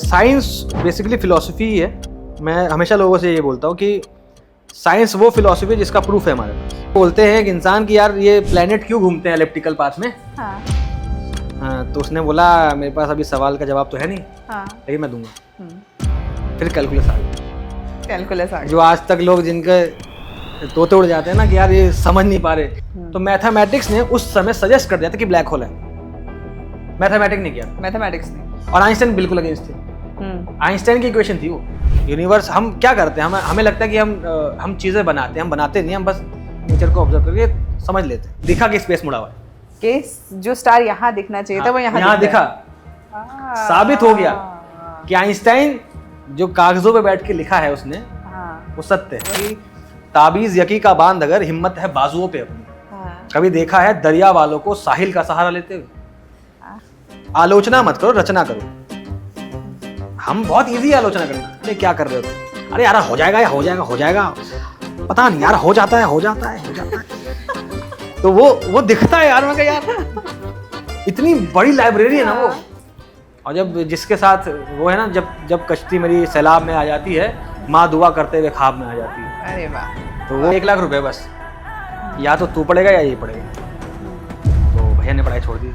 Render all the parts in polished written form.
Science basically philosophy ही है। मैं हमेशा लोगों से ये बोलता हूँ कि साइंस वो फिलॉसफी है जिसका प्रूफ है हमारे पास। बोलते हैं कि इंसान की यार ये प्लेनेट क्यों घूमते हैं एलिप्टिकल पाथ में। हाँ। तो उसने बोला मेरे पास अभी सवाल का जवाब तो है नहीं, हाँ। लेकिन मैं दूंगा। फिर कैलकुलस आ गया। कैलकुलस आ गया। जो आज तक लोग जिनके तोते उड़ जाते हैं ना कि यार ये समझ नहीं पा रहे, तो मैथमेटिक्स ने उस समय सजेस्ट कर दिया था कि ब्लैक होल है। मैथमेटिक्स ने किया, मैथमेटिक्स ने। और आइंस्टाइन बिल्कुल अगेंस्ट थे। आइंस्टाइन की इक्वेशन थी वो। यूनिवर्स, हम क्या करते हैं, हमें लगता है कि हम चीजें बनाते हैं, हम बनाते नहीं, हम बस नेचर को ऑब्जर्व करके समझ लेते हैं। दिखा कि स्पेस मुड़ा हुआ है, कि जो स्टार यहाँ दिखना चाहिए था वो यहाँ दिखा। साबित हो गया कि आइंस्टाइन जो कागजों पे बैठ के लिखा है उसने, वो सत्य है। ताबीज यकी का बांध अगर हिम्मत है बाजुओं पे अपनी। कभी देखा है दरिया वालों को साहिल का सहारा लेते हुए? आलोचना मत करो, रचना करो। हम बहुत इजी आलोचना करेंगे, अरे क्या कर रहे हो, अरे यार हो जाएगा या हो जाएगा, हो जाएगा, पता नहीं यार, हो जाता है, हो जाता है, हो जाता है। तो वो दिखता है यार, मैं कहा यार इतनी बड़ी लाइब्रेरी है ना वो। और जब जिसके साथ वो है ना, जब कश्ती मेरी सैलाब में आ जाती है, माँ दुआ करते हुए ख्वाब में आ जाती है। अरे वाह। तो वो 1 लाख रुपए बस, या तो तू पढ़ेगा या ये पढ़ेगा। तो भैया ने पढ़ाई छोड़ दी।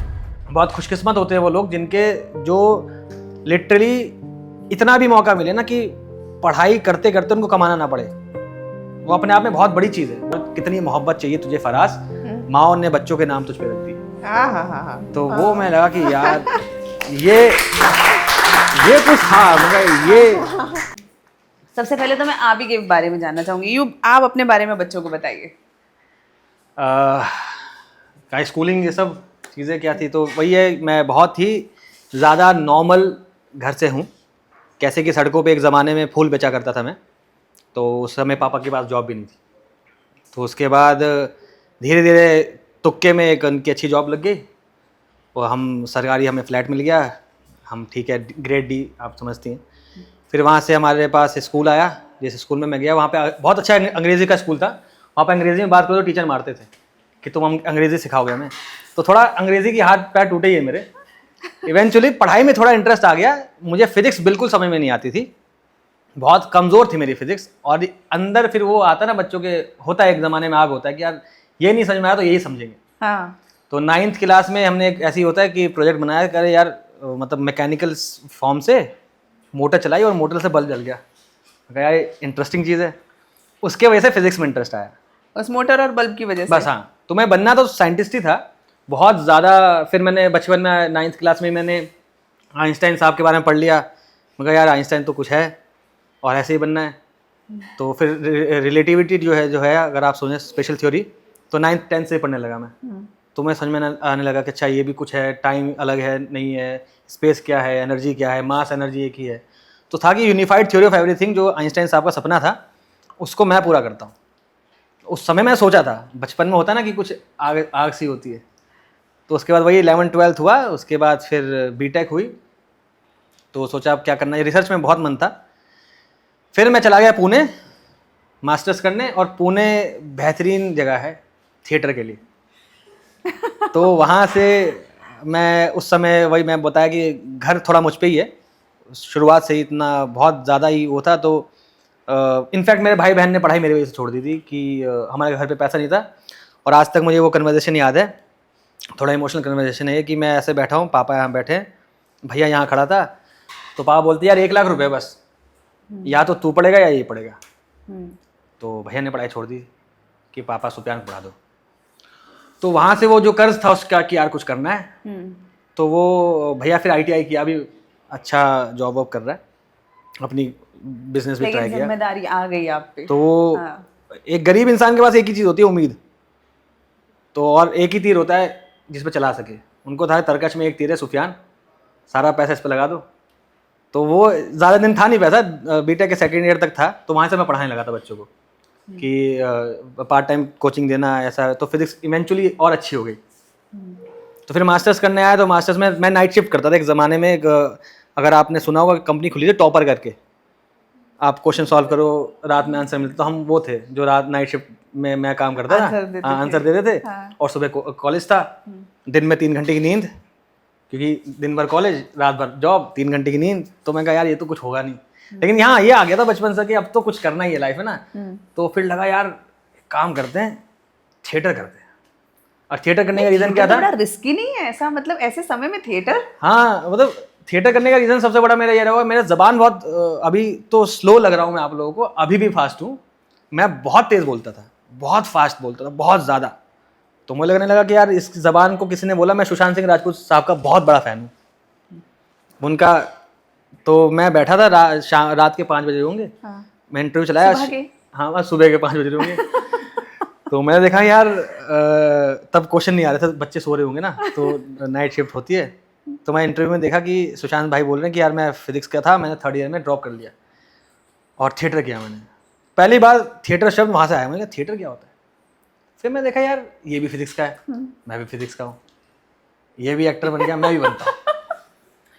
बहुत खुशकिस्मत होते हैं वो लोग जिनके जो लिटरली इतना भी मौका मिले ना कि पढ़ाई करते करते उनको कमाना ना पड़े, वो अपने आप में बहुत बड़ी चीज है। कितनी मोहब्बत चाहिए तुझे फराज, माँ ने बच्चों के नाम तुझ पे रख दी। तो वो मैं लगा कि यार ये कुछ था, मगर ये। सबसे पहले तो मैं आप ही के बारे में जानना चाहूंगी। आप अपने बारे में बच्चों को बताइए। स्कूलिंग ये सब चीज़ें क्या थी, तो वही है, मैं बहुत ही ज़्यादा नॉर्मल घर से हूँ। कैसे कि सड़कों पे एक ज़माने में फूल बेचा करता था मैं, तो उस समय पापा के पास जॉब भी नहीं थी। तो उसके बाद धीरे धीरे तुक्के में एक उनकी अच्छी जॉब लग गई, वो सरकारी हमें फ्लैट मिल गया। हम ठीक है, ग्रेड डी आप समझती हैं। फिर वहाँ से हमारे पास स्कूल आया, जिस स्कूल में मैं गया वहाँ पे बहुत अच्छा अंग्रेज़ी का स्कूल था। वहाँ पे अंग्रेज़ी में बात करो तो टीचर मारते थे कि तुम अंग्रेज़ी सिखाओगे हमें। तो थोड़ा अंग्रेज़ी की हाथ पैर टूटे ही है मेरे। इवेंचुअली पढ़ाई में थोड़ा इंटरेस्ट आ गया। मुझे फिजिक्स बिल्कुल समझ में नहीं आती थी, बहुत कमज़ोर थी मेरी फिजिक्स। और अंदर फिर वो आता ना, बच्चों के होता है एक ज़माने में आग होता है कि यार ये नहीं समझ में आया तो यही समझेंगे। हाँ। तो 9th क्लास में हमने एक ऐसी होता है कि प्रोजेक्ट बनाया, करे यार मतलब मैकेनिकल फॉर्म से मोटर चलाई और मोटर से बल्ब जल गया। यार इंटरेस्टिंग चीज़ है, उसके वजह से फिजिक्स में इंटरेस्ट आया, उस मोटर और बल्ब की वजह से। बस हाँ। तो मैं बनना तो साइंटिस्ट ही था बहुत ज़्यादा। फिर मैंने बचपन में 9th क्लास में मैंने आइंस्टाइन साहब के बारे में पढ़ लिया। मगर यार आइंस्टाइन तो कुछ है और ऐसे ही बनना है। तो फिर रिलेटिविटी जो है अगर आप सोचें स्पेशल थ्योरी, तो 9th 10th से पढ़ने लगा मैं। तो मैं समझ में आने लगा कि अच्छा ये भी कुछ है, टाइम अलग है नहीं है, स्पेस क्या है, एनर्जी क्या है, मास एनर्जी एक ही है। तो था कि यूनिफाइड थ्योरी ऑफ एवरीथिंग जो आइंस्टाइन साहब का सपना था, उसको मैं पूरा करता हूँ। उस समय मैं सोचा था, बचपन में होता ना कि कुछ आग सी होती है। तो उसके बाद वही 11th 12th हुआ, उसके बाद फिर बीटेक हुई। तो सोचा अब क्या करना है, रिसर्च में बहुत मन था। फिर मैं चला गया पुणे मास्टर्स करने, और पुणे बेहतरीन जगह है थिएटर के लिए। तो वहाँ से मैं उस समय वही मैं बताया कि घर थोड़ा मुझ पे ही है, शुरुआत से ही इतना बहुत ज़्यादा ही वो था। तो इनफैक्ट मेरे भाई बहन ने पढ़ाई मेरी वजह से छोड़ दी थी कि हमारे घर पे पैसा नहीं था। और आज तक मुझे वो कन्वर्सेशन याद है, थोड़ा इमोशनल कन्वर्सेशन है कि मैं ऐसे बैठा हूँ, पापा यहाँ बैठे, भैया यहाँ खड़ा था, तो पापा बोलते यार 1 लाख रुपए बस, या तो तू पढ़ेगा या ये पढ़ेगा। तो भैया ने पढ़ाई छोड़ दी कि पापा सुप्रियान पढ़ा दो। तो वहाँ से वो जो कर्ज था उसका कि यार कुछ करना है। तो वो भैया फिर ITI किया, अभी अच्छा जॉब वॉब कर रहा है, अपनी बिजनेस भी ट्राई किया। जिम्मेदारी आ गई आप पे। तो एक गरीब इंसान के पास एक ही चीज़ होती है, उम्मीद। तो और एक ही तीर होता है जिस पे चला सके। उनको था तरकश में एक तीर है सुफियान, सारा पैसा इस पे लगा दो। तो वो ज़्यादा दिन था नहीं पैसा, बीटेक के 2nd ईयर तक था। तो वहाँ से मैं पढ़ाने लगा था बच्चों को कि पार्ट टाइम कोचिंग देना ऐसा। तो फिजिक्स इवेंचुअली और अच्छी हो गई। तो फिर मास्टर्स करने आया, तो मास्टर्स में मैं नाइट शिफ्ट करता था। एक ज़माने में अगर आपने सुना होगा, कंपनी खुली थी टॉपर करके, आप क्वेश्चन सॉल्व करो, रात में आंसर मिलता। तो हम वो थे जो रात नाइट शिफ्ट में मैं काम करता था, आंसर देते थे। और सुबह कॉलेज था, दिन में 3 घंटे की नींद, क्योंकि दिन भर कॉलेज, रात भर जॉब, 3 घंटे की नींद। तो मैं कहा यार ये तो कुछ होगा नहीं, लेकिन यहाँ ये आ गया था बचपन से कि अब तो कुछ करना ही है लाइफ है ना। तो फिर लगा यार काम करते हैं, थिएटर करते हैं। और थिएटर करने का रीज़न क्या था? बड़ा रिस्की नहीं है ऐसा, मतलब ऐसे समय में थिएटर? हाँ मतलब थिएटर करने का रीज़न सबसे बड़ा मेरा ये रहा, मेरा ज़बान बहुत अभी तो स्लो लग रहा हूँ मैं आप लोगों को, अभी भी फास्ट हूँ। मैं बहुत तेज़ बोलता था, बहुत फास्ट बोलता था, बहुत ज़्यादा। तो मुझे लगने लगा कि यार इस ज़बान को किसी ने बोला। मैं सुशांत सिंह राजपूत साहब का बहुत बड़ा फ़ैन हूँ उनका। तो मैं बैठा था रात के 5 बजे होंगे। हाँ। मैं इंटरव्यू चलाया। सुबह के? हाँ बस सुबह के 5 बजे होंगे। तो मैंने देखा यार तब क्वेश्चन नहीं आ रहे थे, बच्चे सो रहे होंगे ना, तो नाइट शिफ्ट होती है। तो मैं इंटरव्यू में देखा कि सुशांत भाई बोल रहे हैं कि यार मैं फिजिक्स का था, मैंने 3rd ईयर में ड्रॉप कर लिया और थिएटर किया मैंने। पहली बार थिएटर शब्द वहाँ से आया, मैंने कहा थिएटर क्या होता है। फिर मैं देखा यार ये भी फिजिक्स का है, मैं भी फिजिक्स का हूँ, ये भी एक्टर बन गया, मैं भी बनता हूँ।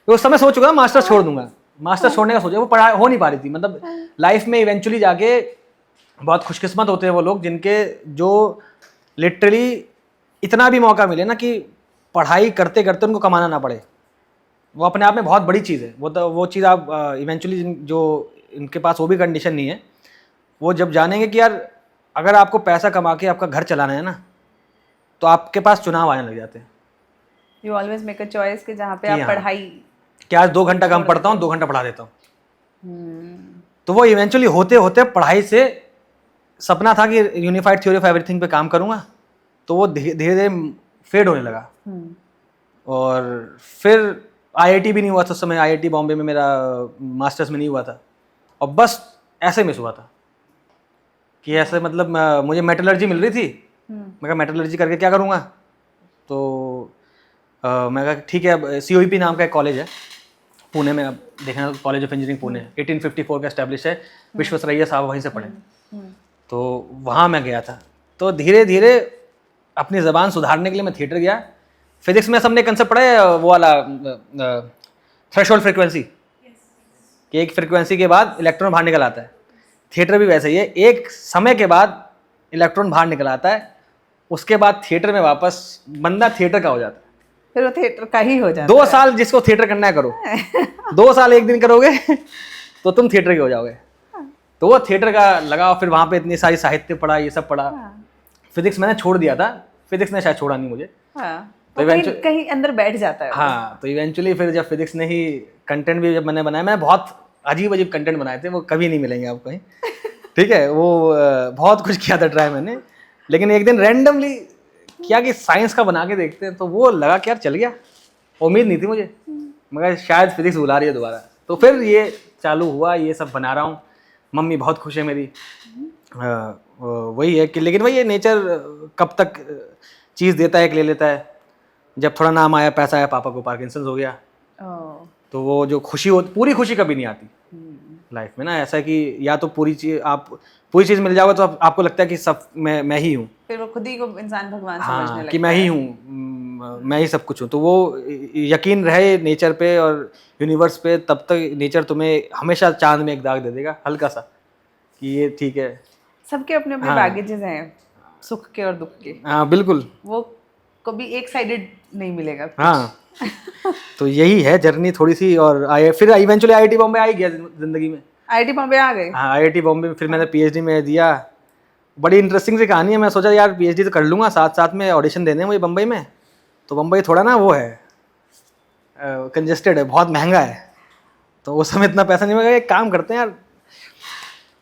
तो उस समय सोच चुका मास्टर्स छोड़ दूंगा, मास्टर्स छोड़ने का सोचा, वो पढ़ाई हो नहीं पा रही थी। मतलब लाइफ में इवेंचुअली जाके बहुत खुशकिस्मत होते हैं वो लोग जिनके जो लिटरली इतना भी मौका मिले ना कि पढ़ाई करते करते उनको कमाना ना पड़े, वो अपने आप में बहुत बड़ी चीज़ है। वो चीज़ आप इवेंचुअली जो इनके पास वो भी कंडीशन नहीं है, वो जब जानेंगे कि यार अगर आपको पैसा कमा के आपका घर चलाना है ना, तो आपके पास चुनाव आने लग जाते हैं। You always make a choice कि जहाँ पे कि आप हाँ, पढ़ाई कि आज 2 घंटा कम पढ़ता हूँ, 2 घंटा पढ़ा देता हूँ। तो वो इवेंचुअली होते होते पढ़ाई से सपना था कि यूनिफाइड थ्योरी ऑफ एवरीथिंग पे काम करूँगा, तो वो धीरे धीरे फेड होने लगा। और फिर आईआईटी भी नहीं हुआ था उस समय, आईआईटी बॉम्बे में मेरा मास्टर्स में नहीं हुआ था। और बस ऐसे मिस हुआ था कि ऐसे मतलब मुझे मेटलर्जी मिल रही थी। मैं कहा मेटलर्जी करके क्या करूँगा। तो मैं कहा ठीक है, अब COEP नाम का एक कॉलेज है पुणे में, अब देखना कॉलेज ऑफ इंजीनियरिंग पुणे 1854 का एस्टेब्लिश है, विश्वेश्वरैया साहब वहीं से पढ़े। तो वहाँ मैं गया था। तो धीरे धीरे अपनी ज़बान सुधारने के लिए मैं थिएटर गया। फिजिक्स में सबने कंसेप्ट पढ़ा है वो वाला थ्रेशोल्ड फ्रीक्वेंसी, कि एक फ्रीक्वेंसी के बाद इलेक्ट्रॉन बाहर निकल आता है। थिएटर भी वैसे ही है, एक समय के बाद इलेक्ट्रॉन बाहर निकल आता है, उसके बाद थिएटर में वापस बंदा थिएटर का हो जाता है। फिर वो थिएटर का ही हो जाता 2 साल जिसको थिएटर करना है करो, 2 साल एक दिन करोगे तो तुम थिएटर के हो जाओगे। तो वो थिएटर का लगाओ, फिर वहाँ पे इतनी सारी साहित्य पढ़ा, ये सब पढ़ा। फिजिक्स मैंने छोड़ दिया था, फिजिक्स ने शायद छोड़ा नहीं मुझे। तो कहीं अंदर बैठ जाता है। हाँ, तो इवेंचुअली फिर जब फिजिक्स ने ही कंटेंट भी जब मैंने बनाया, मैंने बहुत अजीब अजीब कंटेंट बनाए थे, वो कभी नहीं मिलेंगे आपको कहीं। ठीक है, वो बहुत कुछ किया था ट्राई मैंने, लेकिन एक दिन रैंडमली किया कि साइंस का बना के देखते हैं, तो वो लगा कि यार चल गया। उम्मीद नहीं थी मुझे, मगर शायद फिजिक्स बुला रही है दोबारा। तो फिर ये चालू हुआ, ये सब बना रहा हूँ। मम्मी बहुत खुश है मेरी। वही है कि लेकिन वही है, नेचर कब तक चीज़ देता है, एक ले लेता है। जब थोड़ा नाम आया, पैसा आया, पापा को पार्किंसंस हो गया। तो वो जो खुशी होती, पूरी खुशी कभी नहीं आती लाइफ में ना। ऐसा है कि या तो पूरी चीज़ मिल जाओगे तो आपको लगता है कि सब मैं ही हूँ, फिर वो खुद ही को इंसान भगवान समझने लगता है कि मैं ही हूँ, मैं ही सब कुछ हूँ। तो वो यकीन रहे नेचर पे और यूनिवर्स पे, तब तक नेचर तुम्हें हमेशा चांद में एक दाग दे देगा हल्का सा, कि ये ठीक है। सबके अपने अपने बैगेजेस हैं, सुख के और दुख के। हाँ बिल्कुल, वो कभी एक साइडेड नहीं मिलेगा। हाँ तो यही है जर्नी थोड़ी सी। और फिर इवेंचुअली IIT बॉम्बे आ ही गया जिंदगी में। IIT बॉम्बे आ गए? हाँ, IIT बॉम्बे में फिर मैंने PhD में दिया। बड़ी इंटरेस्टिंग सी कहानी है। मैं सोचा यार PhD तो कर लूँगा, साथ साथ में ऑडिशन देने हैं मुझे बम्बई में। तो बम्बई थोड़ा ना वो है, कंजेस्टेड है, बहुत महंगा है। तो उस समय इतना पैसा नहीं मिलेगा, एक काम करते हैं यार,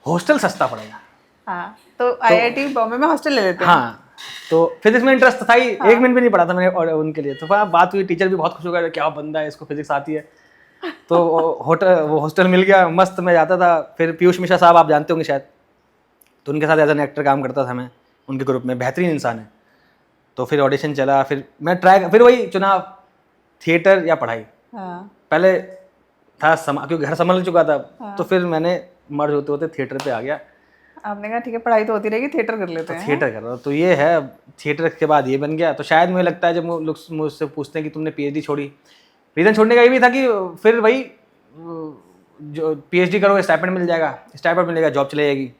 हॉस्टल सस्ता पड़ेगा। हाँ, तो IIT बॉम्बे में हॉस्टल ले लेते हैं। हाँ, तो फिजिक्स में इंटरेस्ट था ही, 1 मिनट भी नहीं पढ़ा था मैंने और उनके लिए। तो बात हुई, टीचर भी बहुत खुश हो गया, क्या बंदा है, इसको फिजिक्स आती है। तो वो हॉस्टल मिल गया, मस्त मैं जाता था। फिर पीयूष मिश्रा साहब आप जानते होंगे शायद, तो उनके साथ एज एन एक्टर काम करता था मैं उनके ग्रुप में, बेहतरीन इंसान है। तो फिर ऑडिशन चला, फिर मैं फिर वही चुनाव, थिएटर या पढ़ाई। पहले था क्योंकि घर संभल चुका था। तो फिर मैंने मर्ज होते होते थिएटर पे आ गया। आपने कहा ठीक है पढ़ाई तो होती रहेगी, थिएटर कर लेते हैं। थिएटर कर रहा हूँ, तो ये है, थिएटर के बाद ये बन गया। तो शायद मुझे लगता है जब लोग मुझसे पूछते हैं कि तुमने PhD छोड़ी, रीज़न छोड़ने का ये भी था कि फिर वही जो PhD करोगे स्टाइपेंड मिल जाएगा, जॉब चले जाएगी।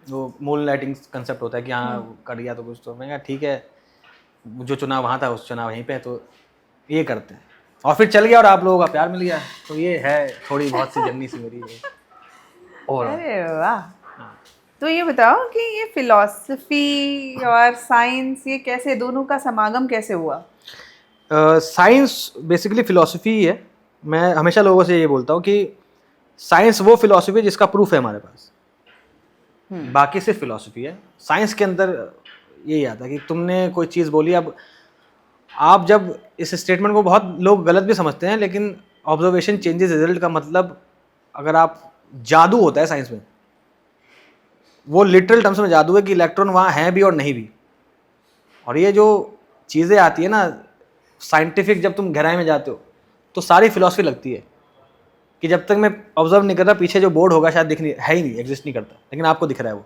वो मूल लाइटिंग कंसेप्ट होता है कि हाँ कर गया तो कुछ। तो मैं कहा ठीक है, जो चुनाव वहाँ था उस चुनाव वहीं पे, तो ये करते हैं, और फिर चल गया और आप लोगों का प्यार मिल गया। तो ये है थोड़ी बहुत सी जर्नी सी मेरी है। और अरे वाह। तो ये बताओ कि ये फिलॉसफी और साइंस ये कैसे, दोनों का समागम कैसे हुआ? साइंस बेसिकली फिलॉसफी ही है। मैं हमेशा लोगों से ये बोलता हूँ कि साइंस वो फिलॉसफी है जिसका प्रूफ है हमारे पास, बाकी सिर्फ फिलॉसफी है। साइंस के अंदर यही आता है कि तुमने कोई चीज़ बोली, अब आप जब इस स्टेटमेंट को बहुत लोग गलत भी समझते हैं, लेकिन ऑब्जर्वेशन चेंजेस रिजल्ट का मतलब, अगर आप जादू होता है साइंस में, वो लिटरल टर्म्स में जादू है कि इलेक्ट्रॉन वहाँ हैं भी और नहीं भी। और ये जो चीज़ें आती है ना साइंटिफिक, जब तुम गहराई में जाते हो तो सारी फिलॉसफी लगती है कि जब तक मैं ऑब्जर्व नहीं कर रहा, पीछे जो बोर्ड होगा शायद दिख नहीं, है ही नहीं, एग्जिस्ट नहीं करता, लेकिन आपको दिख रहा है वो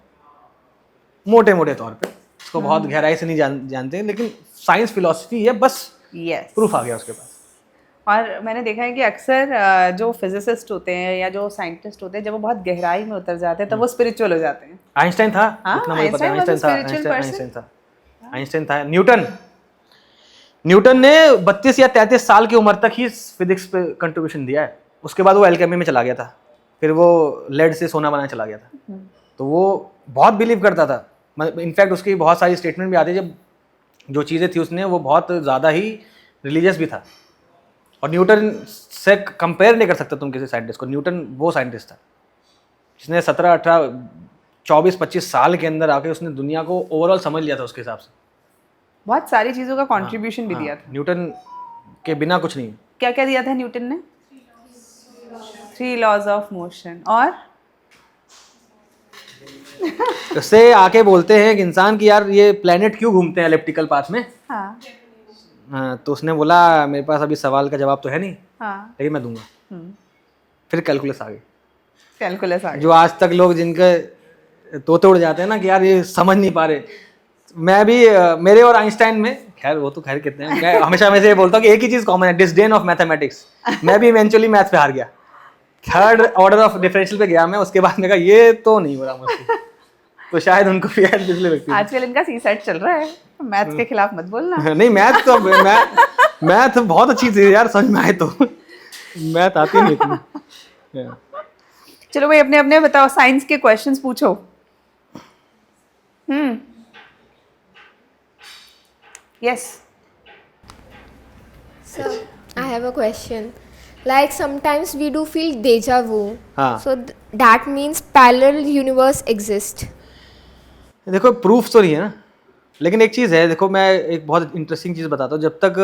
मोटे मोटे तौर पे। उसको बहुत गहराई से नहीं जानते हैं, लेकिन साइंस फिलॉसफी है, बस यस। प्रूफ आ गया उसके पास। और मैंने देखा है कि अक्सर जो फिजिसिस्ट होते हैं या जो साइंटिस्ट होते हैं, जब वो बहुत गहराई में उतर जाते हैं तब वो स्पिरिचुअल हो जाते हैं। आइंस्टाइन था, हाँ, इतना मुझे पता है, Einstein was a Einstein spiritual था, person. आइंस्टाइन था, आइंस्टाइन था। न्यूटन ने 32 या 33 साल की उम्र तक ही फिजिक्स पे कंट्रीब्यूशन दिया है। उसके बाद वो एल्केमी में चला गया था, फिर वो लेड से सोना बनाने चला गया था। तो वो बहुत बिलीव करता था, इनफैक्ट उसकी बहुत सारी स्टेटमेंट भी आती है, जब जो चीज़ें थी उसने, वो बहुत ज़्यादा ही रिलीजियस भी था। और न्यूटन से कंपेयर नहीं कर सकता तुम किसी साइंटिस्ट को। न्यूटन वो साइंटिस्ट था जिसने 17, 18, 24, 25 साल के अंदर आके उसने दुनिया को ओवरऑल समझ लिया था उसके हिसाब से। बहुत सारी चीज़ों का कंट्रीब्यूशन भी दिया था। न्यूटन के बिना कुछ नहीं। क्या क्या दिया था न्यूटन ने? 3 लॉज ऑफ मोशन। और उससे आके बोलते हैं कि इंसान की यार ये प्लेनेट क्यों घूमते हैं एलिप्टिकल पाथ में। हाँ हाँ, तो उसने बोला मेरे पास अभी सवाल का जवाब तो है नहीं, हाँ, लेकिन मैं दूंगा। फिर कैलकुलस आ गई, कैलकुलस आ गया। जो आज तक लोग जिनके तोते उड़ जाते हैं ना कि यार ये समझ नहीं पा रहे। मैं भी मेरे और आइंस्टाइन में, खैर वो तो खैर कितने हैं, मैं हमेशा में से ये बोलता हूँ कि एक ही चीज़ कॉमन है, डिसडेन ऑफ मैथमेटिक्स। मैं भी इवेंचुअली मैथ्स पे हार गया, थर्ड ऑर्डर ऑफ डिफरेंशियल पे गया मैं, उसके बाद मैं कहा ये तो नहीं हो रहा मुझसे। तो शायद उनको भी यार पिछले व्यक्ति आजकल इनका सीसेट चल रहा है, मैथ्स के खिलाफ मत बोलना। नहीं, मैथ बहुत अच्छी चीज़ है यार, समझ में आए तो। मैथ आती नहीं इतनी। चलो भाई, अपने अपने बताओ, साइंस के क्वेश्चंस पूछो। Yes. So, I have a question. Like sometimes we do feel deja vu. हाँ। So that means parallel universe exist. देखो प्रूफ तो नहीं है ना, लेकिन एक चीज़ है, देखो मैं एक बहुत इंटरेस्टिंग चीज़ बताता हूँ। जब तक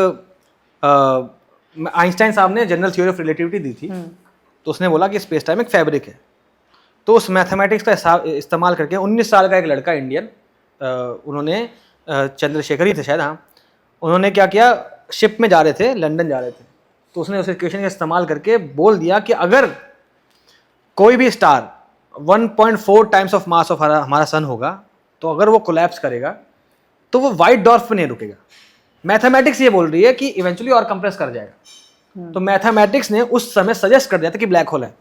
आइंस्टाइन साहब ने जनरल थ्योरी ऑफ रिलेटिविटी दी थी, तो उसने बोला कि स्पेस टाइम एक फैब्रिक है। तो उस मैथमेटिक्स का इस्तेमाल करके 19 साल का एक लड़का इंडियन, उन्होंने चंद्रशेखर ही थे शायद, हाँ, उन्होंने क्या किया, शिप में जा रहे थे, लंदन जा रहे थे, तो उसने उस इक्वेशन का इस्तेमाल करके बोल दिया कि अगर कोई भी star 1.4 times of mass of हमारा सन होगा, तो अगर वो कोलैप्स करेगा तो वो वाइट डॉर्फ पे नहीं रुकेगा। मैथमेटिक्स ये बोल रही है कि इवेंचुअली और कंप्रेस कर जाएगा। तो मैथमेटिक्स ने उस समय सजेस्ट कर दिया था कि ब्लैक होल है,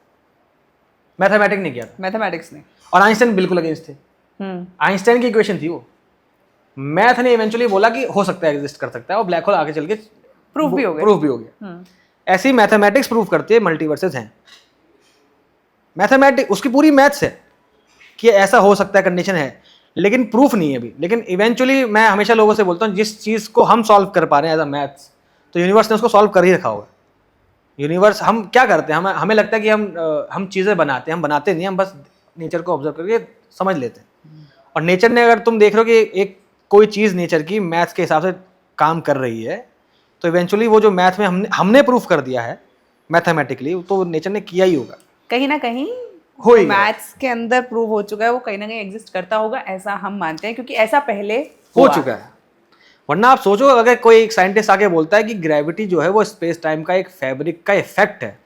मैथमेटिक्स ने किया था, मैथमेटिक्स ने। और आइंस्टाइन बिल्कुल अगेंस्ट थे। आइंस्टाइन की इक्वेशन थी वो, मैथ ने इवेंचुअली बोला कि हो सकता है, एग्जिस्ट कर सकता है, और ब्लैक होल आगे चल के प्रूफ भी हो गया। ऐसे ही मैथमेटिक्स प्रूव करती है मल्टीवर्सेस हैं। मैथमेटिक्स उसकी पूरी मैथ्स है कि ऐसा हो सकता है, कंडीशन है, लेकिन प्रूफ नहीं है अभी। लेकिन इवेंचुअली मैं हमेशा लोगों से बोलता हूँ, जिस चीज़ को हम सॉल्व कर पा रहे हैं एज अ मैथ्स, तो यूनिवर्स ने उसको सॉल्व कर ही रखा होगा। यूनिवर्स, हम क्या करते हैं, हमें लगता है कि हम चीज़ें बनाते हैं, हम बनाते नहीं, हम बस नेचर को ऑब्जर्व करके समझ लेते हैं। और नेचर ने, अगर तुम देख रहे हो कि एक कोई चीज़ नेचर की मैथ्स के हिसाब से काम कर रही है, तो इवेंचुअली वो जो मैथ में हमने प्रूफ कर दिया है मैथमेटिकली, तो नेचर ने किया ही होगा, कहीं ना कहीं मैथ्स के अंदर प्रूव हो चुका है, वो कहीं ना कहीं एग्जिस्ट करता होगा, ऐसा हम मानते हैं, क्योंकि ऐसा पहले हो चुका है। वरना आप सोचो, अगर कोई एक साइंटिस्ट आके बोलता है कि ग्रेविटी जो है वो स्पेस टाइम का एक फैब्रिक का इफेक्ट है,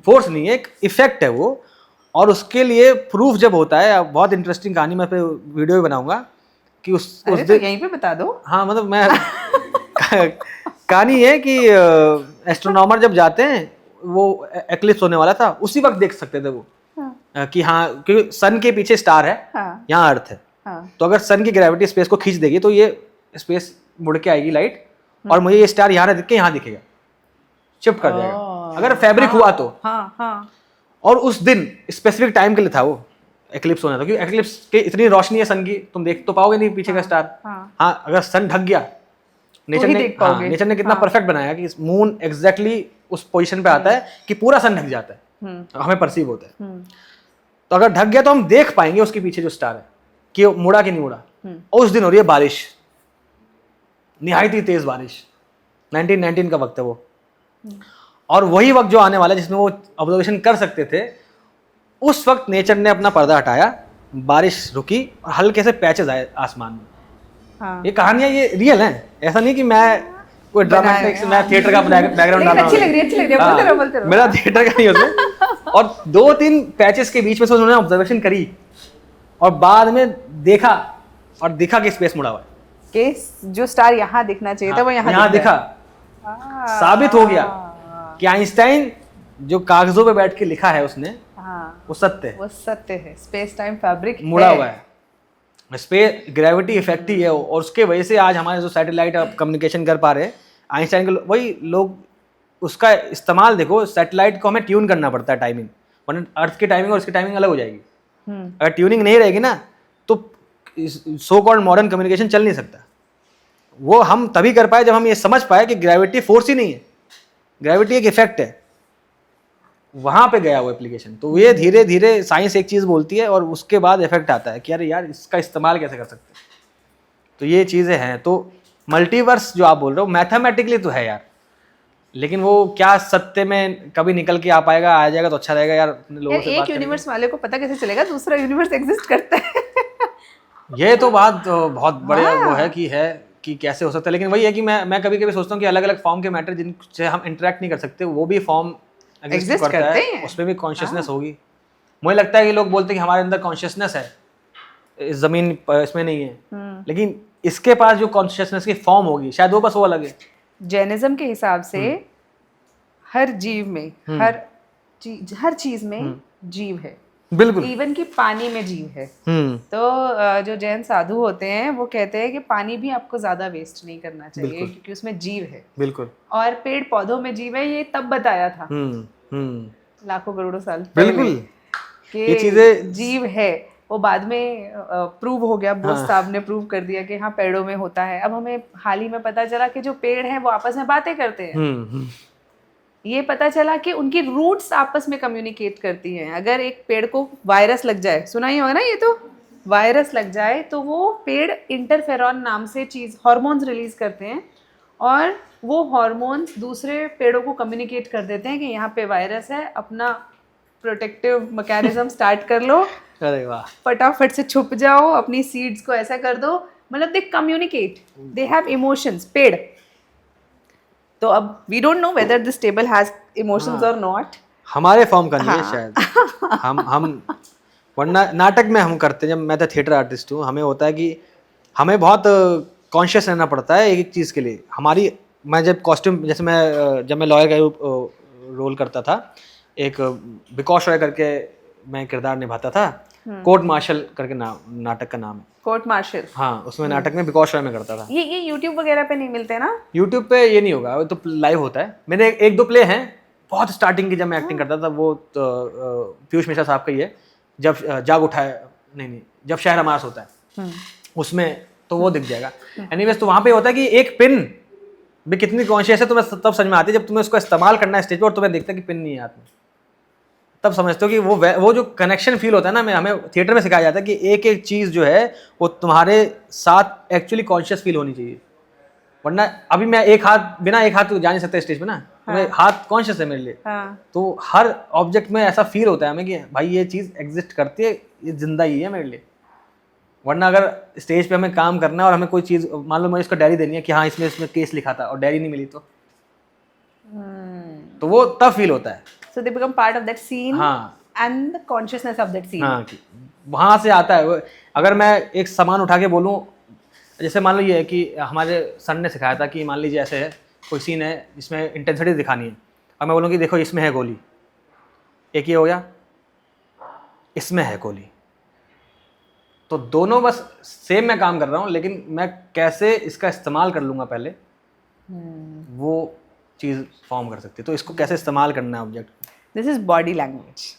फोर्स नहीं है, एक इफेक्ट है वो, और उसके लिए प्रूफ जब होता है, बहुत इंटरेस्टिंग कहानी, मैं वीडियो भी बनाऊंगा कि उस तो यहीं पे बता दो। हाँ, मतलब मैं कहानी है कि एस्ट्रोनॉमर जब जाते हैं, वो एक्लिप्स होने वाला था, उसी वक्त देख सकते थे वो, कि हाँ, क्योंकि सन के पीछे स्टार है, यहाँ अर्थ है, तो अगर सन की ग्रेविटी स्पेस को खींच देगी तो ये स्पेस मुड़ के आएगी लाइट, और मुझे ये स्टार यहाँ दिख के यहाँ दिखेगा, शिफ्ट कर जाएगा अगर फैब्रिक हुआ तो। हाँ हाँ और उस दिन स्पेसिफिक टाइम के लिए था वो एक्लिप्स होना था, क्योंकि एक्लिप्स के इतनी रोशनी है सन की, तुम देख तो पाओगे नहीं पीछे का स्टार। हाँ अगर सन ढक गया, नेचर ही ने देख पाओगे। नेचर ने कितना परफेक्ट बनाया कि मून एग्जैक्टली उस पोजीशन पे आता है कि पूरा सन ढक जाता है, हमें परसीव होता है। तो अगर ढक गया तो हम देख पाएंगे उसके पीछे जो स्टार है कि वो मुड़ा कि नहीं मुड़ा। और उस दिन हो रही है बारिश, निहायत ही तेज बारिश, 1919 का वक्त है वो। और वही वक्त जो आने वाला है जिसमें वो ऑब्जर्वेशन कर सकते थे, उस वक्त नेचर ने अपना पर्दा हटाया, बारिश रुकी और हल्के से पैचेस आए आसमान में। हाँ। ये कहानियां ये रियल हैं, ऐसा नहीं कि मैं कोई ड्रामेटिक्स, मैं थिएटर का बैकग्राउंड लेकिन अच्छी लग रही है, बोलते रहो। मेरा थिएटर का नहीं उसमें। और 2-3 पैचेस के बीच में से उन्होंने ऑब्जर्वेशन करी और बाद में देखा और दिखा कि स्पेस मुड़ा हुआ है, कि जो स्टार यहाँ दिखना चाहिए था वो यहाँ दिखा। साबित हो गया कि आइंस्टाइन जो कागजों पे बैठ के लिखा है उसने, वो सत्य है, वो सत्य है। स्पेस टाइम फैब्रिक मुड़ा हुआ है, स्पेस ग्रेविटी इफेक्ट ही है। और उसके वजह से आज हमारे जो सैटेलाइट कम्युनिकेशन कर पा रहे हैं, आइंस्टाइन के वही लोग उसका इस्तेमाल देखो, सैटेलाइट को हमें ट्यून करना पड़ता है टाइमिंग, वरना अर्थ की टाइमिंग और उसकी टाइमिंग अलग हो जाएगी। अगर ट्यूनिंग नहीं रहेगी ना तो सो कॉल्ड मॉडर्न कम्युनिकेशन चल नहीं सकता। वो हम तभी कर पाए जब हम ये समझ पाए कि ग्रेविटी फोर्स ही नहीं है, ग्रेविटी एक इफेक्ट है। वहां पे गया वो एप्लीकेशन। तो ये धीरे धीरे साइंस एक चीज बोलती है और उसके बाद इफेक्ट आता है कि अरे यार इसका इस्तेमाल कैसे कर सकते हैं। तो ये चीजें हैं। तो मल्टीवर्स जो आप बोल रहे हो मैथमेटिकली तो है यार, लेकिन वो क्या सत्य में कभी निकल के आ पाएगा, आ जाएगा तो अच्छा रहेगा यार। अपने लोगों से एक यूनिवर्स वाले को पता कैसे चलेगा दूसरा यूनिवर्स एग्जिस्ट करता है? ये तो बात बहुत बड़े वो है कि कैसे हो सकता है। लेकिन वही है कि मैं कभी कभी सोचता हूँ कि अलग अलग फॉर्म के मैटर जिनसे हम इंटरेक्ट नहीं कर सकते वो भी फॉर्म एग्जिस्ट करता है, उसमें भी कॉन्शियसनेस होगी। मुझे लगता है कि लोग बोलते हैं कि हमारे अंदर कॉन्शियसनेस है, इस जमीन इसमें नहीं है, लेकिन इसके पास जो कॉन्शियसनेस की फॉर्म होगी शायद वो बस वो अलग है। जैनिज्म के हिसाब से हर जीव में हर चीज में जीव है, बिल्कुल, इवन कि पानी में जीव है। तो जो जैन साधु होते हैं वो कहते हैं कि पानी भी आपको ज्यादा वेस्ट नहीं करना चाहिए क्योंकि उसमें जीव है। बिल्कुल। और पेड़ पौधों में जीव है, ये तब बताया था लाखों करोड़ों साल बिल्कुल कि ये चीजें जीव है। वो बाद में प्रूव हो गया, बोस साहब ने प्रूव कर दिया कि हाँ पेड़ों में होता है। अब हमें हाल ही में पता चला कि जो पेड़ हैं वो आपस में बातें करते हैं। ये पता चला कि उनकी रूट्स आपस में कम्युनिकेट करती हैं। अगर एक पेड़ को वायरस लग जाए, सुना ही होगा ना, ये तो वायरस लग जाए तो वो पेड़ इंटरफेरॉन नाम से चीज़ हार्मोन्स रिलीज करते हैं और वो हार्मोन्स दूसरे पेड़ों को कम्युनिकेट कर देते हैं कि यहाँ पे वायरस है, अपना प्रोटेक्टिव मैकेनिज्म स्टार्ट कर लो, अरे वाह, फटाफट से छुप जाओ, अपनी सीड्स को ऐसा कर दो। मतलब they communicate, they have emotions पेड़। तो अब we don't know whether this table has emotions और नॉट। हमारे फॉर्म का नहीं है शायद। हम वरना नाटक में हम करते हैं, जब मैं तो थिएटर आर्टिस्ट हूँ, हमें होता है कि हमें बहुत कॉन्शियस रहना पड़ता है एक एक चीज़ के लिए। हमारी मैं जब कॉस्ट्यूम, जैसे जब मैं लॉयर का रोल करता था, एक बिकॉश रॉय करके मैं किरदार निभाता था, कोर्ट मार्शल करके नाटक का नाम है, कोर्ट मार्शल। हाँ, उसमें नाटक में बिकॉश रॉय में करता था। ये YouTube वगैरह पे नहीं मिलते ना? YouTube पे ये नहीं होगा, वो तो लाइव होता है। मेरे एक दो प्ले हैं बहुत स्टार्टिंग की, जब मैं एक्टिंग करता था, वो पीयूष मिश्रा साहब का ही है, जब जाग उठा है, नहीं जब शहर हमास होता है, उसमें तो वो दिख जाएगा। एनीवेज, तो वहाँ पे होता है कि एक पिन भी कितनी कॉन्शियस है तुम्हें तब समझ में आती है जब तुम्हें उसको इस्तेमाल करना है स्टेज पर और तुम्हें देखता है कि पिन नहीं है हाथ में, तब समझते हो कि वो जो कनेक्शन फील होता है ना, हमें थिएटर में सिखाया जाता है कि एक एक चीज़ जो है वो तुम्हारे साथ एक्चुअली कॉन्शियस फील होनी चाहिए। वरना अभी मैं बिना एक हाथ जा नहीं सकता स्टेज पे ना, हाँ। हाथ कॉन्शियस है मेरे लिए, हाँ। तो हर ऑब्जेक्ट में ऐसा फील होता है हमें कि भाई ये चीज़ एग्जिस्ट करती है, ये जिंदा ही है मेरे लिए। वरना अगर स्टेज पे हमें काम करना है और हमें कोई चीज़, मान लो मुझे इसको डायरी देनी है कि हाँ इसमें केस लिखा था और डायरी नहीं मिली तो वो तब फील होता है। So they become part of that scene, हाँ, and the consciousness of that scene. हाँ, वहाँ से आता है। अगर मैं एक सामान उठा के बोलूँ, जैसे मान लो ये है कि हमारे सर ने सिखाया था कि मान लीजिए ऐसे है कोई सीन है जिसमें इंटेंसिटी दिखानी है, और मैं बोलूँ कि देखो इसमें है गोली, एक ये हो गया, इसमें है गोली, तो दोनों बस सेम मैं काम कर रहा हूँ, लेकिन मैं कैसे इसका इस्तेमाल कर लूँगा पहले वो चीज़ फॉर्म कर सकती है। तो इसको कैसे इस्तेमाल करना है object. This is body language,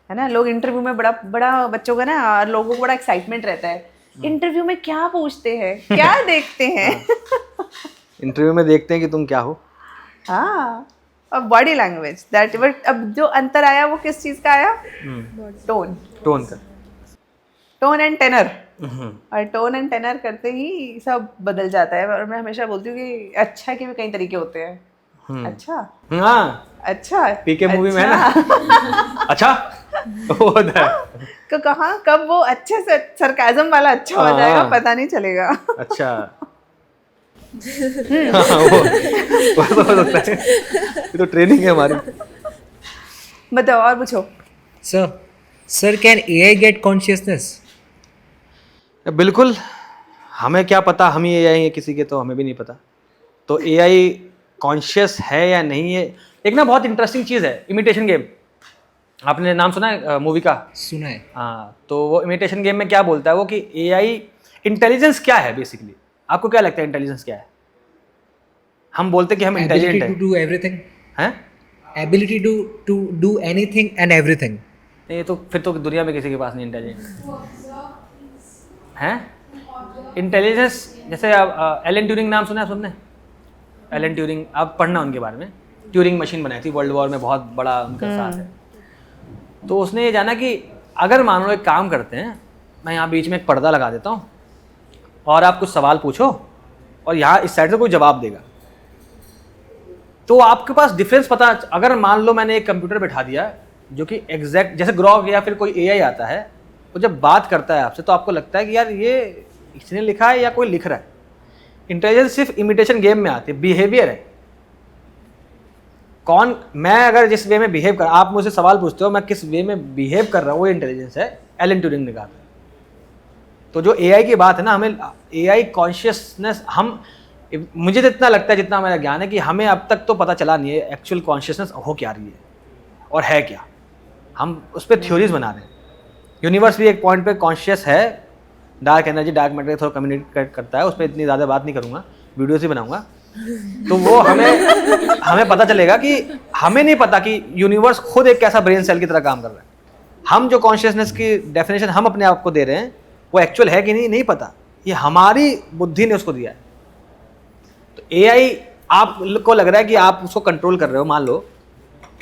है ना। लोग इंटरव्यू में बड़ा बड़ा बच्चों का ना, लोगों को बड़ा एक्साइटमेंट रहता है इंटरव्यू में क्या पूछते हैं, क्या देखते हैं। इंटरव्यू में देखते हैं कि तुम क्या हो। हाँ, अब बॉडी लैंग्वेज दैट, बट अब जो अंतर आया वो किस चीज का आया? टोन, टोन का, टोन एंड टेनर। और टोन एंड टेनर करते ही सब बदल जाता है। और मैं हमेशा बोलती हूँ कि अच्छा के भी कई तरीके होते हैं। अच्छा, हाँ अच्छा, पीके मूवी में है ना। अच्छा वो होता है। तो कहाँ कब वो अच्छे से सरकाजम वाला अच्छा हो जाएगा पता नहीं चलेगा। अच्छा हाँ, वो तो हो सकता है, ये तो ट्रेनिंग है हमारी। बताओ और पूछो। Sir can AI get consciousness? बिल्कुल, हमें क्या पता, हम ही AI है किसी के, तो हमें भी नहीं पता। तो AI कॉन्शियस है या नहीं है। एक ना बहुत इंटरेस्टिंग चीज़ है इमिटेशन गेम, आपने नाम सुना है मूवी का? सुना है। हाँ, तो वो इमिटेशन गेम में क्या बोलता है वो कि AI इंटेलिजेंस क्या है बेसिकली। आपको क्या लगता है इंटेलिजेंस क्या है? हम बोलते हैं कि हम इंटेलिजेंट Ability हैं। to do everything. हैं? Ability to do anything and everything. ये तो फिर तो दुनिया में किसी के पास नहीं इंटेलिजेंट हैं। इंटेलिजेंस जैसे आप एलन ट्यूरिंग नाम सुना है सुनने? एलन ट्यूरिंग, आप पढ़ना उनके बारे में। ट्यूरिंग मशीन बनाई थी, वर्ल्ड वॉर में बहुत बड़ा उनका साथ है। तो उसने ये जाना कि अगर मान लो एक काम करते हैं, मैं यहाँ बीच में एक पर्दा लगा देता हूँ और आप कुछ सवाल पूछो और यहाँ इस साइड से कोई जवाब देगा, तो आपके पास डिफरेंस पता। अगर मान लो मैंने एक कंप्यूटर बैठा दिया जो कि एग्जैक्ट, जैसे ग्रॉक या फिर कोई AI आता है, वो जब बात करता है आपसे तो आपको लगता है कि यार ये इसने लिखा है या कोई लिख रहा है। इंटेलिजेंस सिर्फ इमिटेशन गेम में आती है, बिहेवियर है। कौन, मैं अगर जिस वे में बिहेव कर, आप मुझसे सवाल पूछते हो मैं किस वे में बिहेव कर रहा हूँ, वो इंटेलिजेंस है। एलन ट्यूरिंग ने कहा था। तो जो AI की बात है ना, हमें AI कॉन्शियसनेस, हम, मुझे तो इतना लगता है जितना मेरा ज्ञान है कि हमें अब तक तो पता चला नहीं है एक्चुअल कॉन्शियसनेस हो क्या रही है और है क्या। हम उस पर थ्योरीज बना रहे हैं। यूनिवर्स भी एक पॉइंट पे कॉन्शियस है, डार्क एनर्जी डार्क मैटर थोड़ा कम्युनिकेट करता है, उस पर इतनी ज़्यादा बात नहीं करूँगा, वीडियोस ही बनाऊंगा। तो वो हमें पता चलेगा कि हमें नहीं पता कि यूनिवर्स खुद एक कैसा ब्रेन सेल की तरह काम कर रहा है। हम जो कॉन्शियसनेस की डेफिनेशन हम अपने आप को दे रहे हैं वो एक्चुअल है कि नहीं पता, ये हमारी बुद्धि ने उसको दिया है। तो AI आपको लग रहा है कि आप उसको कंट्रोल कर रहे हो, मान लो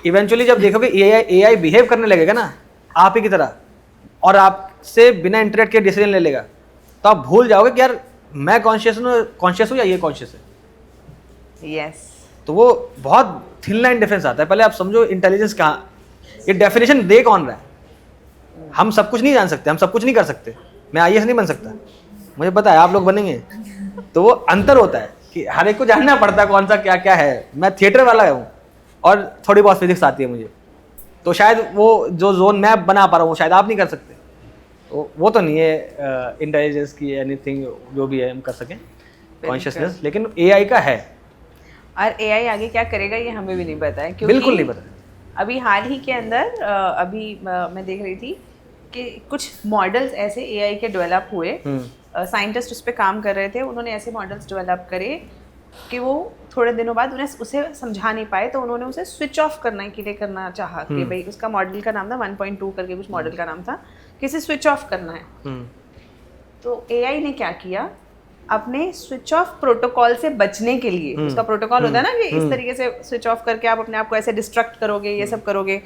इवेंचुअली जब देखोगे AI बिहेव करने लगेगा ना आप ही की तरह और आपसे बिना इंटरेक्ट के डिसीजन ले लेगा, तो आप भूल जाओगे कि यार मैं कॉन्शियस हूँ या ये कॉन्शियस है। यस, तो वो बहुत थिन लाइन डिफरेंस आता है। पहले आप समझो इंटेलिजेंस कहाँ, ये डेफिनेशन दे कौन रहा है। हम सब कुछ नहीं जान सकते, हम सब कुछ नहीं कर सकते। मैं IAS नहीं बन सकता, मुझे पता है आप लोग बनेंगे। तो वो अंतर होता है कि हर एक को जानना पड़ता है कौन सा क्या क्या है। मैं थिएटर वाला हूँ और थोड़ी बहुत फिजिक्स आती है मुझे, तो शायद वो जो जोन मैं बना पा रहा हूँ शायद आप नहीं कर सकते। तो वो तो नहीं है इंटेलिजेंस की एनीथिंग जो भी है हम कर सकें कॉन्शियसनेस, लेकिन AI का है। और AI आगे क्या करेगा ये हमें भी नहीं पता है, क्योंकि बिल्कुल नहीं पता। अभी हाल ही के अंदर मैं देख रही थी कि कुछ मॉडल्स ऐसे AI के डेवलप हुए, साइंटिस्ट उस पर काम कर रहे थे। उन्होंने ऐसे मॉडल्स डेवलप करे कि वो थोड़े दिनों बाद उन्हें उसे समझा नहीं पाए, तो उन्होंने उसे स्विच ऑफ करने के लिए करना चाहा कि भाई उसका मॉडल का नाम था 1.2 करके कुछ मॉडल का नाम था कि इसे स्विच ऑफ करना है। तो AI ने क्या किया, अपने स्विच ऑफ प्रोटोकॉल से बचने के लिए, उसका प्रोटोकॉल होता है ना कि इस तरीके से स्विच ऑफ करके आप अपने आप को ऐसे डिस्ट्रक्ट करोगे, ये सब करोगे,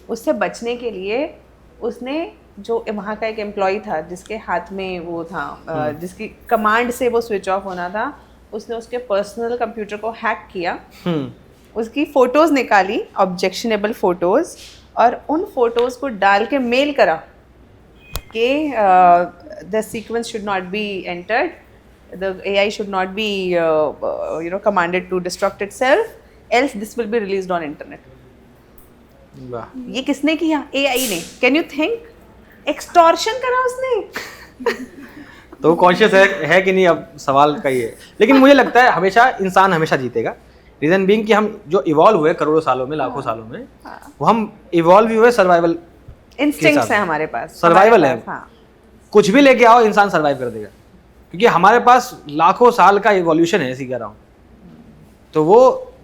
उससे बचने के लिए उसने जो वहाँ का एक एम्प्लॉय था जिसके हाथ में वो था, जिसकी कमांड से वो स्विच ऑफ होना था, उसने उसके पर्सनल कंप्यूटर को हैक किया, उसकी फोटोज निकाली, ऑब्जेक्शनेबल फोटोज, और उन फोटोज को डाल के मेल करा कि the sequence should not be entered, the AI should not be commanded to destruct itself, else this will be released on internet. वाह, ये किसने किया? AI ने। कैन यू थिंक, एक्सटॉर्शन करा उसने। तो वो कॉन्शियस है कि नहीं, अब सवाल का ही है। लेकिन मुझे लगता है हमेशा इंसान हमेशा जीतेगा। रीजन बीइंग कि हम जो इवॉल्व हुए करोड़ों सालों में, लाखों सालों में, वो हम इवॉल्व हुए सर्वाइवल इंस्टिंक्ट्स है हमारे पास, सर्वाइवल है। हाँ। कुछ भी लेके आओ इंसान सर्वाइव कर देगा, क्योंकि हमारे पास लाखों साल का इवोल्यूशन है, ऐसी कह रहा हूँ। तो वो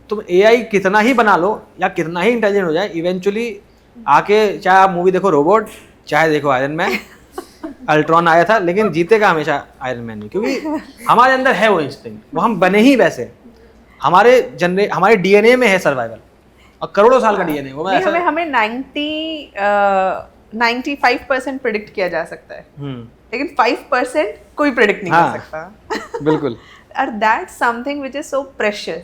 तुम एआई कितना ही बना लो या कितना ही इंटेलिजेंट हो जाए, इवेंचुअली आके, चाहे आप मूवी देखो रोबोट, चाहे देखो आयरन मैन, अल्ट्रॉन आया था, लेकिन जीतेगा हमेशा आयरन मैन ही, क्योंकि हमारे अंदर है वो इंस्टिंक्ट, वो हम बने ही वैसे, हमारे डीएनए में है सर्वाइवल, और करोड़ों साल का डीएनए वो। नहीं, हमें 95% प्रिडिक्ट किया जा सकता है, लेकिन 5% कोई प्रिडिक्ट नहीं कर सकता। बिल्कुल। और that's something which is so precious,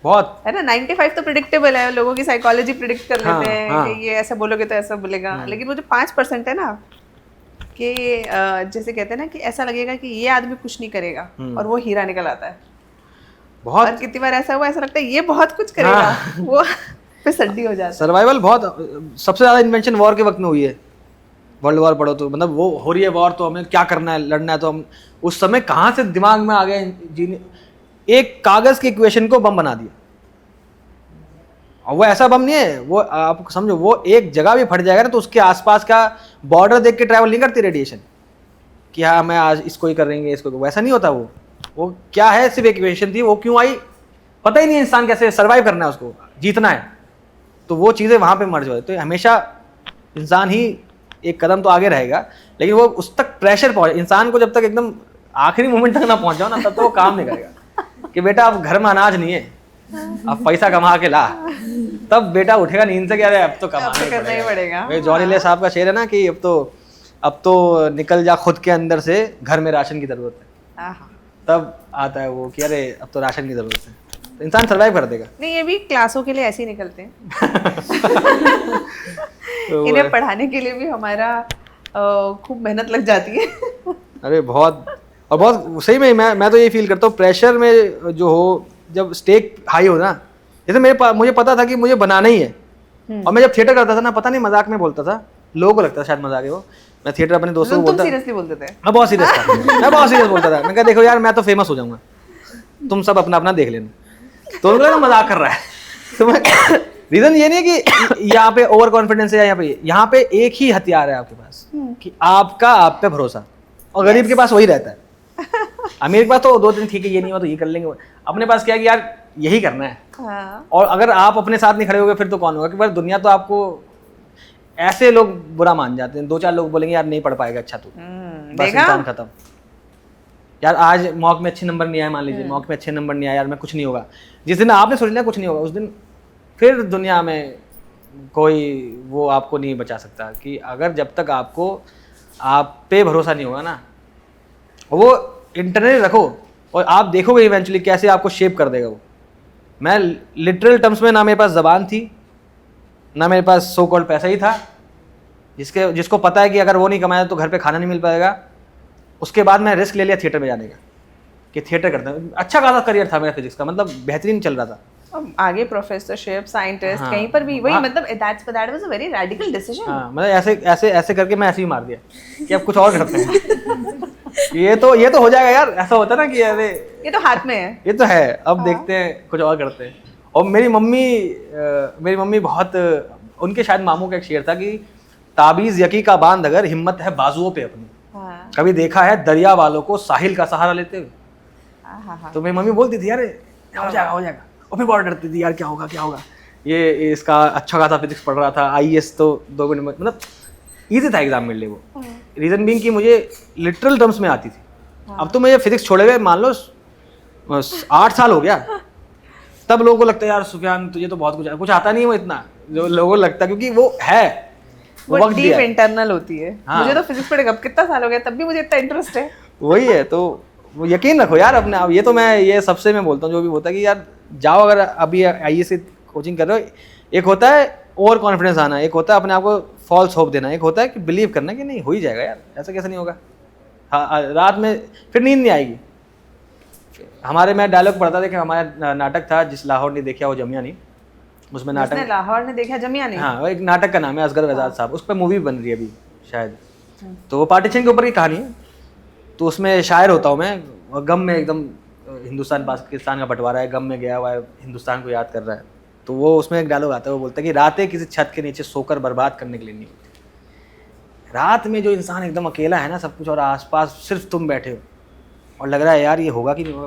बहुत है ना। 95 तो प्रिडिक्टेबल है, लोगों की साइकोलॉजी प्रिडिक्ट कर लेते हैं हाँ। कि ये ऐसा बोलोगे तो ऐसा बोलेगा, लेकिन वो जो 5% है ना, कि जैसे कहते हैं ना कि ऐसा लगेगा कि ये आदमी कुछ नहीं करेगा और वो हीरा निकल आता है। बहुत। और कितनी बार ऐसा हुआ, ऐसा लगता है ये बहुत कुछ करेगा, वो पे सड्डी हो जाता है। सर्वाइवल बहुत, सबसे ज्यादा इन्वेंशन वॉर के वक्त में हुई है। वर्ल्ड वॉर पढ़ो तो, मतलब वो हो रही है वॉर, तो हमें क्या करना है, लड़ना है, तो हम उस समय कहाँ से दिमाग में आ गए, एक कागज के इक्वेशन को बम बना दिया। और वो ऐसा बम नहीं है, वो आप समझो, वो एक जगह भी फट जाएगा ना तो उसके आसपास का बॉर्डर देख के ट्रैवल नहीं करती रेडिएशन, कि हाँ मैं आज इसको ही करेंगे, इसको, वैसा नहीं होता। वो क्या है, सिर्फ एक इक्वेशन थी, वो क्यों आई पता ही नहीं, इंसान कैसे सर्वाइव करना है, उसको जीतना है, तो वो चीज़ें वहाँ पे मर्ज हो। तो हमेशा इंसान ही एक कदम तो आगे रहेगा, लेकिन वो उस तक प्रेशर पहुँचे, इंसान को जब तक एकदम आखिरी मोमेंट तक ना पहुँच जाओ ना, तब तो वो काम नहीं करेगा। कि बेटा अब घर में अनाज नहीं है, अब पैसा कमा के ला, तब बेटा उठेगा नींद से, क्या अब तो करना ही पड़ेगा। जॉनी ले साहब का शेर है ना कि अब तो निकल जा खुद के अंदर से, घर में राशन की जरूरत है, तब आता है वो कि अरे अब तो राशन की जरूरत है, तो इंसान सर्वाइव कर देगा। नहीं, ये भी क्लासों के लिए ऐसे ही निकलते हैं। तो इन्हें पढ़ाने के लिए भी हमारा खूब मेहनत लग जाती है। अरे बहुत, और बहुत सही में मैं तो ये फील करता हूँ, प्रेशर में जो हो, जब स्टेक हाई हो ना, जैसे मुझे पता था कि मुझे बनाना ही है, और मैं जब थिएटर करता था ना, पता नहीं मजाक में बोलता था, लोगों को लगता था शायद मजाक है वो, मैं थिएटर अपने दोस्तों को बोलता, सीरियसली बोलते थे? मैं बहुत सीरियस था, मैं बहुत सीरियस बोलता था। मैं कहा देखो यार, मैं तो फेमस हो जाऊंगा, तुम सब अपना अपना देख लेना, तो उनको लगा मजाक कर रहा है। तो मैं रीजन ये नहीं है कि यहाँ पे ओवर कॉन्फिडेंस है, यहाँ पे एक ही हथियार है आपके पास, कि आपका आप पे भरोसा, और गरीब के पास वही रहता है। अमीर के पास तो दो दिन ठीक है, ये नहीं हुआ तो ये कर लेंगे, अपने पास क्या है कि यार यही करना है। हाँ। और अगर आप अपने साथ नहीं खड़े होगे फिर तो कौन होगा, क्योंकि दुनिया तो आपको, ऐसे लोग बुरा मान जाते हैं, 2-4 लोग बोलेंगे यार नहीं पढ़ पाएगा, अच्छा तू, बस इंसान खत्म। यार आज मॉक में अच्छे नंबर नहीं आए, मान लीजिए मॉक में अच्छे नंबर नहीं आए, यार मैं कुछ नहीं होगा, जिस दिन आपने सोच लिया कुछ नहीं होगा, उस दिन फिर दुनिया में कोई वो आपको नहीं बचा सकता। कि अगर जब तक आपको आप पे भरोसा नहीं होगा ना, वो इंटरनली रखो, और आप देखोगे इवेंचुअली कैसे आपको शेप कर देगा वो। मैं लिटरल टर्म्स में, ना मेरे पास ज़बान थी, ना मेरे पास सो कॉल्ड पैसा ही था, जिसको पता है कि अगर वो नहीं कमाया तो घर पे खाना नहीं मिल पाएगा। उसके बाद मैं रिस्क ले लिया थिएटर में जाने का, कि थिएटर करता हूँ, अच्छा खासा करियर था मेरा फिजिक्स का, मतलब बेहतरीन चल रहा था। अब आगे प्रोफेसरशिप, साइंटिस्ट, कहीं पर भी वही, मतलब that was a very radical decision. हाँ, मतलब ऐसे करके मैं ऐसे ही मार दिया कि अब कुछ और करते हैं। ये तो हो जाएगा यार, ऐसा होता है ना कि अरे ये तो हाथ में है, ये तो है, अब देखते हैं कुछ और करते हैं। और मेरी मम्मी बहुत, उनके शायद मामू का एक शेर था कि ताबीज़ यकी का बांध अगर, हिम्मत है बाजुओं पे अपनी। हाँ। कभी देखा है दरिया वालों को साहिल का सहारा लेते हुए? हाँ। तो मेरी मम्मी बोलती थी यार हो जाएगा, और फिर बहुत डरती थी यार क्या होगा। ये इसका अच्छा खासा फिजिक्स पढ़ रहा था, IAS तो 2 मिनट में, मतलब ईजी था एग्जाम मेरे लिए वो। रीज़न बीइंग कि मुझे लिटरल टर्म्स में आती थी। अब तो मुझे फिजिक्स छोड़े हुए मान लो 8 साल हो गया, तब लोगों को लगता है यार सुफियान तुझे तो बहुत कुछ आता नहीं है वो इतना, जो लोगों को लगता है, क्योंकि वो है, वो डीप इंटरनल होती है। हाँ। मुझे तो फिजिक्स पढ़े अब कितना साल हो गया, तब भी मुझे इतना इंटरेस्ट है। वही है, तो वो यकीन रखो यार अपने आप। ये सबसे मैं बोलता हूँ, जो भी होता है कि यार जाओ, अगर अभी IAS से कोचिंग कर रहे हो, एक होता है ओवर कॉन्फिडेंस आना, एक होता है अपने आप को फॉल्स होप देना, एक होता है कि बिलीव करना कि नहीं हो ही जाएगा यार, ऐसा कैसे नहीं होगा। हाँ, रात में फिर नींद नहीं आएगी। हमारे, मैं डायलॉग पढ़ता था कि हमारा नाटक था, जिस लाहौर ने देखा वो जमिया नहीं, उसमें नाटक, लाहौर ने देखा जमिया नहीं, हाँ, एक नाटक का नाम है असगर वजाद साहब, उस पर मूवी बन रही है अभी शायद। तो वो पार्टीशन के ऊपर की कहानी है। तो उसमें शायर होता हूँ मैं, और गम में एकदम, हिंदुस्तान पाकिस्तान का बंटवारा है, गम में गया हुआ है, हिंदुस्तान को याद कर रहा है। तो वो उसमें एक डायलॉग आता है, वो बोलता है कि रातें किसी छत के नीचे सोकर बर्बाद करने के लिए नहीं होती। रात में जो इंसान एकदम अकेला है ना सब कुछ, और आसपास सिर्फ तुम बैठे हो, और लग रहा है यार ये होगा कि नहीं होगा,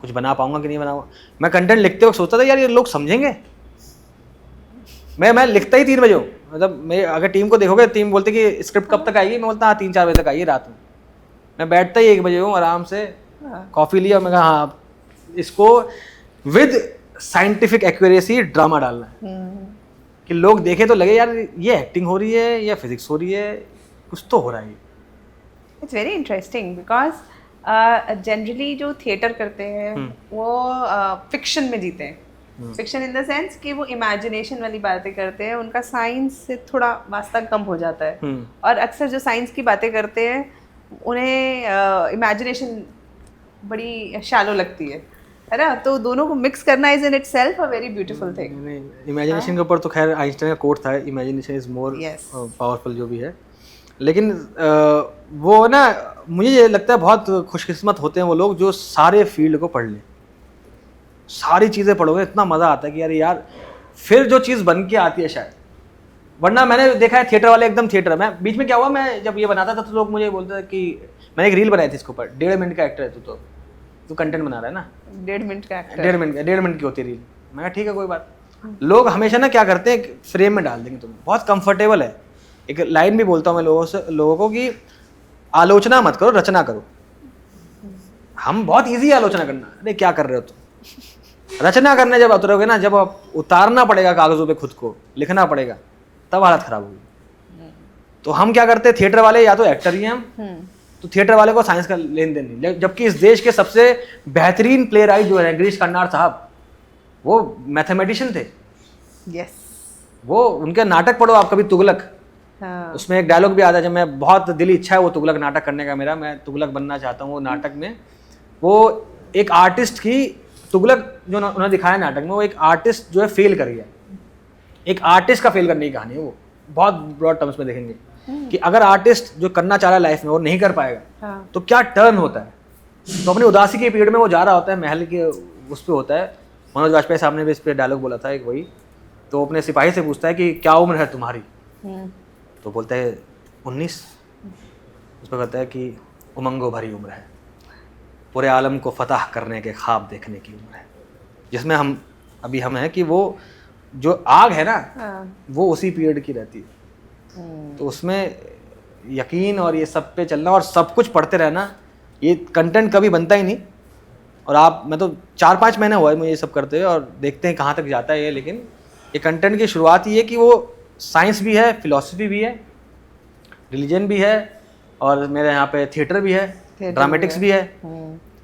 कुछ बना पाऊंगा कि नहीं बना पाऊंगा। मैं कंटेंट लिखते वक्त सोचता था यार ये लोग समझेंगे। मैं लिखता ही 3 बजे हूँ, मतलब मैं अगर टीम को देखोगे, टीम बोलते कि स्क्रिप्ट कब तक आएगी, मैं बोलता हाँ 3-4 बजे तक आइए रात में। मैं बैठता ही 1 बजे हूँ आराम से, कॉफ़ी लिया, मैं कहा हाँ इसको विद साइंटिफिक एक्यूरेसी ड्रामा डालना है कि लोग देखें तो लगे यार ये एक्टिंग हो रही है या फिजिक्स हो रही है, कुछ तो हो रहा है। It's very interesting because generally जो थिएटर करते हैं वो फिक्शन में जीते हैं। फिक्शन इन द सेंस कि वो इमेजिनेशन वाली बातें करते हैं, उनका साइंस से थोड़ा वास्ता कम हो जाता है। और अक्सर जो साइंस की बातें करते हैं उन्हें इमेजिनेशन बड़ी शैलो लगती है ना। तो दोनों को मिक्स करना is in itself a very beautiful thing. Imagination के ऊपर तो खैर आइंस्टाइन का कोट था, इमेजिनेशन इज मोर पावरफुल, जो भी है। लेकिन वो ना मुझे ये लगता है बहुत खुशकिस्मत होते हैं वो लोग जो सारे फील्ड को पढ़ लें, सारी चीज़ें पढ़ोगे इतना मज़ा आता है कि यार फिर जो चीज़ बन के आती है शायद। वरना मैंने देखा है थिएटर वाले एकदम थिएटर, मैं बीच में क्या हुआ, मैं जब ये बनाता था तो लोग मुझे बोलते थे कि मैंने एक रील बनाई थी इसके ऊपर, 1.5 मिनट का एक्टर है तू कंटेंट बना रहा है ना, 1.5 मिनट का एक्टर, 1.5 मिनट की होती है रील। मैं कहा ठीक है कोई बात। लोग हमेशा ना क्या करते हैं, फ्रेम में डाल देंगे तुम्हें, बहुत कंफर्टेबल है। एक लाइन भी बोलता हूँ मैं लोगों को कि आलोचना मत करो, रचना करो। हम बहुत ईजी है आलोचना करना, अरे क्या कर रहे हो तुम। रचना करने जब उतरोगे ना, जब आप उतारना पड़ेगा कागजों पे, खुद को लिखना पड़ेगा, तब हालत खराब होगी। तो हम क्या करते हैं, थिएटर वाले या तो एक्टर ही हैं हम, तो थिएटर वाले को साइंस का लेन देन नहीं। जबकि इस देश के सबसे बेहतरीन प्ले राइट जो है गिरीश कर्नाड साहब, वो मैथमेटिशियन थे। यस, वो उनके नाटक पढ़ो आप कभी, तुगलक। हाँ। उसमें एक डायलॉग भी आता है, जब मैं बहुत दिली इच्छा है वो तुगलक नाटक करने का मेरा, मैं तुगलक बनना चाहता हूँ। वो नाटक में वो एक आर्टिस्ट की, तुगलक जो उन्होंने दिखाया नाटक में, वो एक आर्टिस्ट जो है फेल कर गया। एक आर्टिस्ट का फेल करने की कहानी है वो, बहुत ब्रॉड टर्म्स में देखेंगे कि अगर आर्टिस्ट जो करना चाह रहा है लाइफ में वो नहीं कर पाएगा तो क्या टर्न होता है। तो अपनी उदासी के पीरियड में वो जा रहा होता है, महल के उस पर होता है। मनोज वाजपेयी साहब ने भी इस पर डायलॉग बोला था एक, वही। तो अपने सिपाही से पूछता है कि क्या उम्र है तुम्हारी, तो बोलता है 19। उस पर कहता है कि उमंगो भरी उम्र है, पूरे आलम को फतह करने के ख्वाब देखने की उम्र है। जिसमें हम हैं कि वो जो आग है ना, वो उसी पीरियड की रहती है। तो उसमें यकीन और ये सब पे चलना और सब कुछ पढ़ते रहना, ये कंटेंट कभी बनता ही नहीं। और मैं तो 4-5 महीने हुआ है मुझे ये सब करते हुए, और देखते हैं कहाँ तक जाता है ये। लेकिन ये कंटेंट की शुरुआत ये है कि वो साइंस भी है, फिलॉसफी भी है, रिलीजन भी है, और मेरे यहाँ पे थिएटर भी है, ड्रामेटिक्स भी है,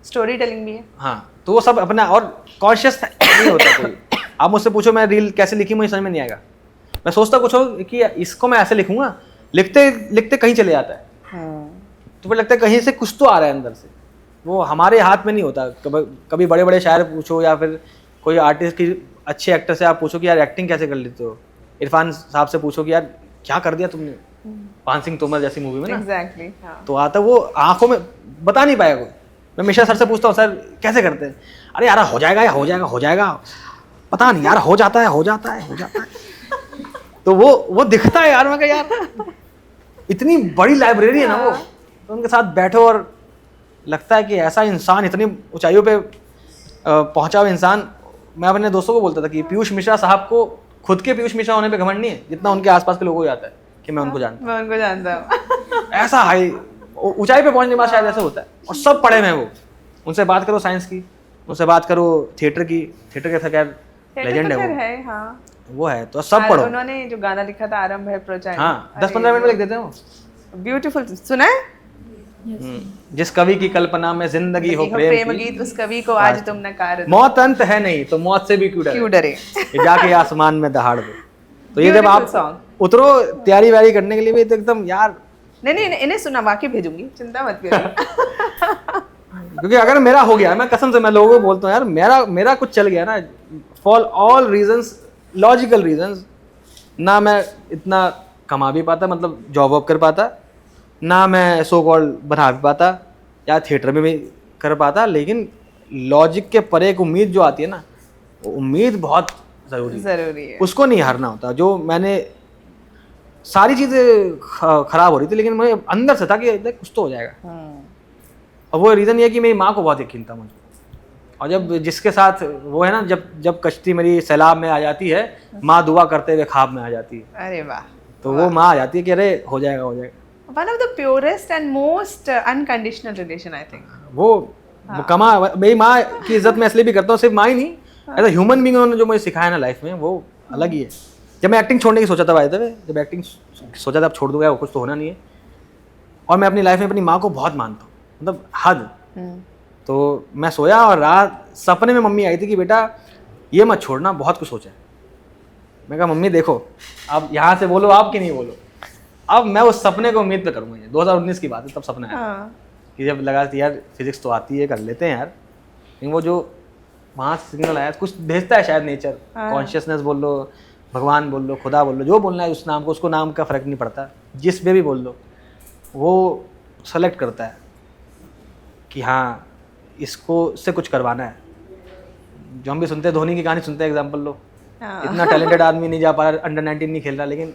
स्टोरी टेलिंग भी है। हाँ, तो वो सब अपना, और कॉन्शियस नहीं होता कोई। आप मुझसे पूछो मैं रील कैसे लिखी, मुझे समझ में नहीं आएगा। मैं सोचता कुछ हो कि इसको मैं ऐसे लिखूंगा, लिखते लिखते कहीं चले जाता है। तो फिर लगता है कहीं से कुछ तो आ रहा है अंदर से, वो हमारे हाथ में नहीं होता। कभी बड़े बड़े शायर पूछो या फिर कोई आर्टिस्ट की, अच्छे एक्टर से आप पूछो कि यार एक्टिंग कैसे कर लेते हो। इरफान साहब से पूछो कि यार क्या कर दिया तुमने पान सिंह तोमर जैसी मूवी में ना। Exactly, हाँ। तो आता वो आंखों में बता नहीं पाएगा कोई। मैं मिश्रा सर से पूछता हूँ सर कैसे करते हैं, अरे यार हो जाएगा या हो जाएगा पता नहीं यार, हो जाता है। तो वो दिखता है यार। मैं कहा यार इतनी बड़ी लाइब्रेरी है ना वो, तो उनके साथ बैठो और लगता है कि ऐसा इंसान, इतनी ऊंचाइयों पे पहुंचा हुआ इंसान। मैं अपने दोस्तों को बोलता था कि पीयूष मिश्रा साहब को खुद के पीयूष मिश्रा होने पे घमंड नहीं है जितना उनके आसपास के लोगों को जाता है कि मैं उनको जानता हूँ। ऐसा हाई ऊंचाई पे पहुंचने के बाद शायद ऐसा होता है। और सब पढ़े में वो, उनसे बात करो साइंस की, उनसे बात करो थिएटर की, थिएटर के खैर लेजेंड है वो, हाँ। वो है। तो सब पढ़ो। उन्होंने जो गाना लिखा था आरंभ है प्रचार, हाँ 10-15 मिनट में लिख देते हो। ब्यूटीफुल, सुना है? जिस कवि की कल्पना में जिंदगी हो प्रेम गीत, उस कवि को आज तुम नकार दो। मौत अंत है नहीं तो मौत से भी क्यों डरे ये जाके आसमान में दहाड़ दो। तो ये जब आप उतरो तैयारी व्यारी करने के लिए भी, तो एकदम यार नहीं इन्हें सुनवा के भेजूंगी, चिंता मत करो। क्योंकि अगर मेरा हो गया, मैं कसम से मैं लोगों को बोलता हूँ यार, मेरा कुछ चल गया ना, for all reasons, logical reasons, ना मैं इतना कमा भी पाता, मतलब जॉब वॉब कर पाता, ना मैं सो कॉल्ड बना भी पाता या थिएटर में भी कर पाता। लेकिन लॉजिक के परे एक उम्मीद जो आती है ना, वो उम्मीद बहुत ज़रूरी है, उसको नहीं हारना होता। जो मैंने सारी चीज़ें खराब हो रही थी, लेकिन मुझे अंदर से था कि कुछ तो हो जाएगा। और वो रीज़न ये है कि मेरी माँ को बहुत यकीन था मुझे, और जब जिसके साथ वो है ना, जब कश्ती मेरी सैलाब में आ जाती है, माँ दुआ करते हुए ख्वाब में आ जाती है। अरे वाह, तो वो माँ आ जाती है कि अरे हो जाएगा हो जाएगा। One of the purest and most unconditional relation I think. वो कमा मेरी माँ की इज्जत मैं इसलिए भी करता हूँ, सिर्फ माँ ही नहीं, एज अ ह्यूमन बीइंग उन्होंने जो मुझे सिखाया ना लाइफ में, वो अलग ही है। जब मैं एक्टिंग छोड़ने की सोचा था भाई, जब एक्टिंग सोचा था अब छोड़ दूंगा, वो कुछ तो होना नहीं है, और मैं अपनी लाइफ में अपनी माँ को बहुत मानता हूँ, मतलब हद। तो मैं सोया और रात सपने में मम्मी आई थी कि बेटा ये मत छोड़ना, बहुत कुछ सोचा है। मैं कहा मम्मी देखो, अब यहाँ से बोलो आप कि नहीं बोलो, अब मैं उस सपने को उम्मीद पे करूँगा। ये 2019 की बात है, तब सपना आया कि जब लगा कि यार फिजिक्स तो आती है, कर लेते हैं यार, लेकिन वो जो वहाँ से सिग्नल आया, कुछ भेजता है शायद नेचर, कॉन्शियसनेस बोल लो, भगवान बोल लो, खुदा बोल लो, जो बोलना है उस नाम को, उसको नाम का फ़र्क नहीं पड़ता, जिस पे भी बोल लो, वो सेलेक्ट करता है कि हाँ इसको से कुछ करवाना है। जो हम भी सुनते हैं, धोनी की कहानी सुनते हैं, एग्जाम्पल लो, इतना टैलेंटेड आदमी नहीं जा पा रहा, अंडर 19 नहीं खेल रहा, लेकिन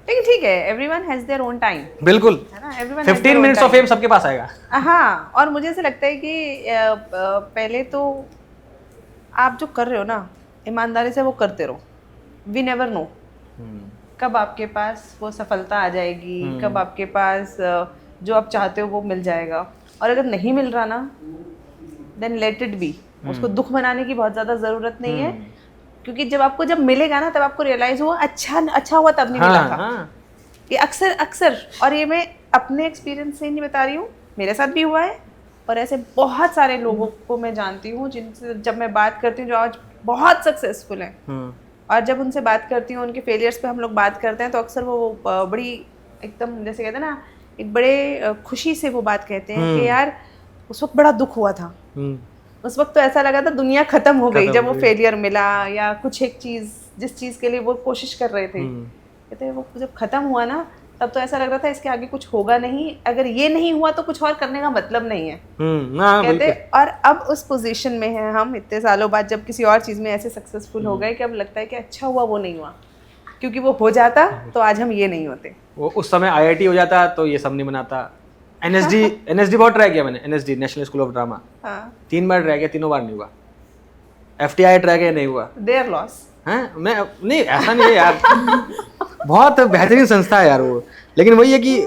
ठीक है, everyone has their own time, बिल्कुल है ना, एवरीवन 15 मिनट्स ऑफ फेम सबके पास आएगा। हाँ, और मुझे ऐसा लगता है कि पहले तो आप जो कर रहे हो ना, ईमानदारी से वो करते रहो। वी नेवर नो कब आपके पास वो सफलता आ जाएगी, कब आपके पास जो आप चाहते हो वो मिल जाएगा, और अगर नहीं मिल रहा ना, देन लेट इट बी। उसको दुख मनाने की बहुत ज़्यादा ज़रूरत नहीं है, क्योंकि जब मिलेगा ना, तब आपको रियलाइज हुआ अच्छा हुआ तब नहीं मिला था। ये अक्सर, और ये मैं अपने एक्सपीरियंस से नहीं बता रही हूँ, मेरे साथ भी हुआ है, और ऐसे बहुत सारे लोगों को मैं जानती हूँ जिनसे जब मैं बात करती हूँ, जो आज बहुत सक्सेसफुल हैं, और जब उनसे बात करती हूँ, उनके फेलियर्स पे हम लोग बात करते हैं, तो अक्सर वो बड़ी एकदम जैसे कहते हैं ना, एक बड़े खुशी से वो बात कहते हैं कि यार उस वक्त बड़ा दुख हुआ था, उस वक्त तो ऐसा लगा था दुनिया खत्म हो गई जब वो फेलियर मिला, या कुछ एक चीज़ जिस चीज़ के लिए वो कोशिश कर रहे थे, कहते वो जब खत्म हुआ ना, तब तो ऐसा लग रहा था इसके आगे कुछ होगा नहीं, अगर ये नहीं हुआ तो कुछ और करने का मतलब नहीं है, कहते। और अब उस पोजीशन में हैं हम इतने सालों बाद, जब किसी और चीज़ में ऐसे सक्सेसफुल हो गए कि अब लगता है कि अच्छा हुआ वो नहीं हुआ, क्योंकि वो हो जाता तो आज हम ये नहीं होते। वो उस समय IIT हो जाता तो ये सब नहीं बनाता। NSD बहुत ट्राई किया मैंने, NSD national school of drama 3 bar try किया, तीनों बार नहीं हुआ। FTI ट्राई किया, नहीं हुआ। देयर लॉस हैं, मैं नहीं, ऐसा नहीं है यार बहुत बेहतरीन संस्था है यार वो, लेकिन वही है कि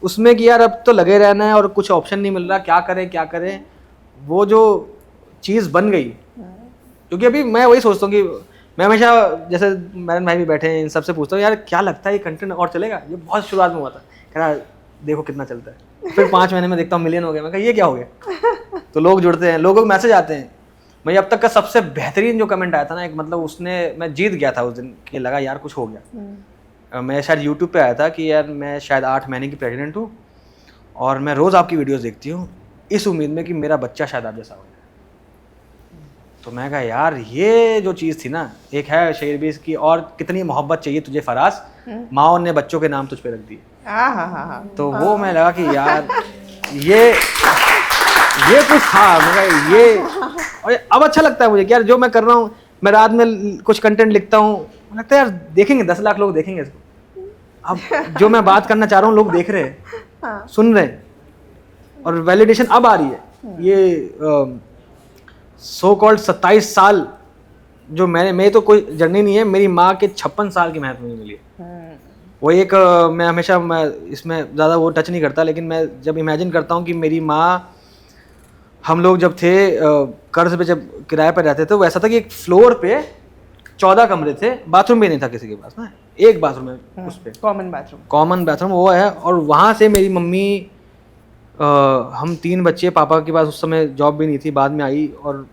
उसमें कि यार अब तो लगे रहना है और कुछ ऑप्शन नहीं मिल रहा, क्या करें, वो जो चीज़ बन गई। क्योंकि अभी मैं वही सोचता हूँ कि मैं हमेशा, जैसे मैरन भाई भी बैठे हैं, इन सबसे पूछता हूँ यार क्या लगता है ये कंटेंट और चलेगा? ये बहुत शुरुआत में हुआ था, कह रहा देखो कितना चलता है, फिर 5 महीने में देखता हूँ मिलियन हो गया। मैं कहा ये क्या हो गया? तो लोग जुड़ते हैं, लोगों को मैसेज आते हैं। मैं अब तक का सबसे बेहतरीन जो कमेंट आया था ना, एक मतलब उसने, मैं जीत गया था उस दिन, कि लगा यार कुछ हो गया। मैं शायद यूट्यूब पे आया था कि यार मैं शायद 8 महीने की प्रेग्नेंट हूँ और मैं रोज़ आपकी वीडियोस देखती हूँ इस उम्मीद में कि मेरा बच्चा शायद आप जैसा हो जाए। तो मैं कहा यार ये जो चीज़ थी ना, एक है शेरबीज की, और कितनी मोहब्बत चाहिए तुझे फराज, माओ ने बच्चों के नाम तुझ पे रख दिए। तो वो मैं लगा कि यार ये कुछ था, मगर ये, और अब अच्छा लगता है मुझे कि यार जो मैं कर रहा हूँ, मैं रात में कुछ कंटेंट लिखता हूँ, लगता है यार देखेंगे 10 लाख लोग देखेंगे इसको। अब जो मैं बात करना चाह रहा हूँ लोग देख रहे हैं, सुन रहे हैं, और वैलिडेशन अब आ रही है। ये सो कॉल्ड 27 साल जो मेरी तो कोई जर्नी नहीं है, मेरी माँ के 56 साल की मेहनत मुझे मिली है। वो एक मैं हमेशा, मैं इसमें ज़्यादा वो टच नहीं करता, लेकिन मैं जब इमेजिन करता हूँ कि मेरी माँ, हम लोग जब थे कर्ज पे, जब किराए पर रहते थे, तो ऐसा था कि एक फ्लोर पे 14 कमरे थे, बाथरूम भी नहीं था किसी के पास ना, एक बाथरूम है उस पर, कॉमन बाथरूम वो है। और वहाँ से मेरी मम्मी, हम 3 बच्चे, पापा के पास उस समय जॉब भी नहीं थी, बाद में आई, और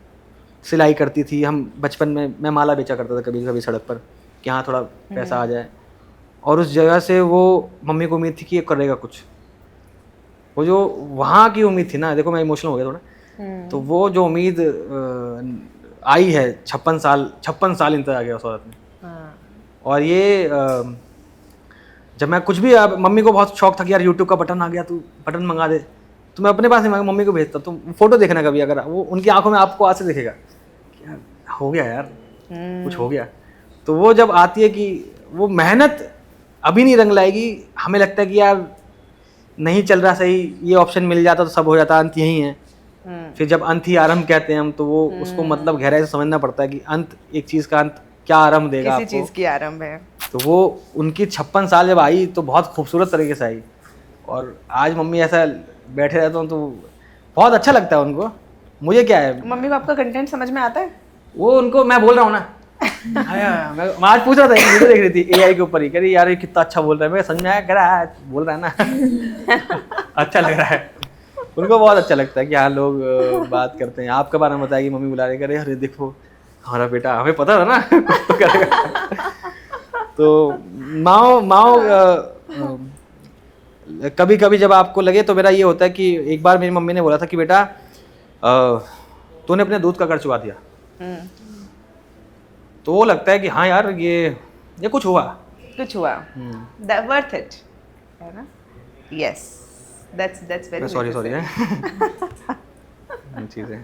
सिलाई करती थी। हम बचपन में मैं माला बेचा करता था कभी कभी सड़क पर, कि हाँ थोड़ा पैसा आ जाए, और उस जगह से वो मम्मी को उम्मीद थी कि ये करेगा कुछ। वो जो वहाँ की उम्मीद थी ना, देखो मैं इमोशनल हो गया थोड़ा, तो वो जो उम्मीद आई है 56 साल इंतजार किया उस औरत ने। और ये जब मैं कुछ भी, मम्मी को बहुत शौक था कि यार यूट्यूब का बटन आ गया, तू बटन मंगा दे, तो मैं अपने पास नहीं, मम्मी को भेजता, तो फोटो देखना कभी, अगर वो उनकी आंखों में आपको आज से दिखेगा यार हो गया यार, कुछ हो गया। तो वो जब आती है कि वो मेहनत अभी नहीं रंग लाएगी, हमें लगता है कि यार नहीं चल रहा सही, ये ऑप्शन मिल जाता तो सब हो जाता, अंत यही है। फिर जब अंत ही आरंभ कहते हैं हम, तो वो उसको मतलब गहराई से समझना पड़ता है कि अंत, एक चीज का अंत क्या आरंभ देगा किसी आपको। चीज की आरंभ है। तो वो उनकी 56 साल जब आई तो बहुत खूबसूरत तरीके से आई, और आज मम्मी ऐसा बैठे रहते हो तो बहुत अच्छा लगता है उनको। मुझे क्या है, मम्मी को आपका कंटेंट समझ में आता है? वो उनको मैं बोल रहा हूँ ना मैं आज पूछ रहा था, एक वीडियो देख रही थी एआई के ऊपर ही, कह रही यार ये कितना अच्छा बोल रहा है, मैं समझ में आया, कह रहा है बोल रहा है ना अच्छा लग रहा है। उनको बहुत अच्छा लगता है कि हाँ लोग बात करते हैं। आपके बारे में बताया कि मम्मी बुला रही, कह रहे अरे देखो हमारा बेटा, हमें पता था ना कुछ तो करेगा। तो माओ कभी कभी जब आपको लगे तो मेरा ये होता है कि एक बार मेरी मम्मी ने बोला था कि बेटा तूने अपने दूध का कर्ज चुका दिया। तो वो लगता है कि हाँ यार ये कुछ हुआ। वर्थ इट है ना। यस, दैट्स वेरी सॉरी चीज़ें।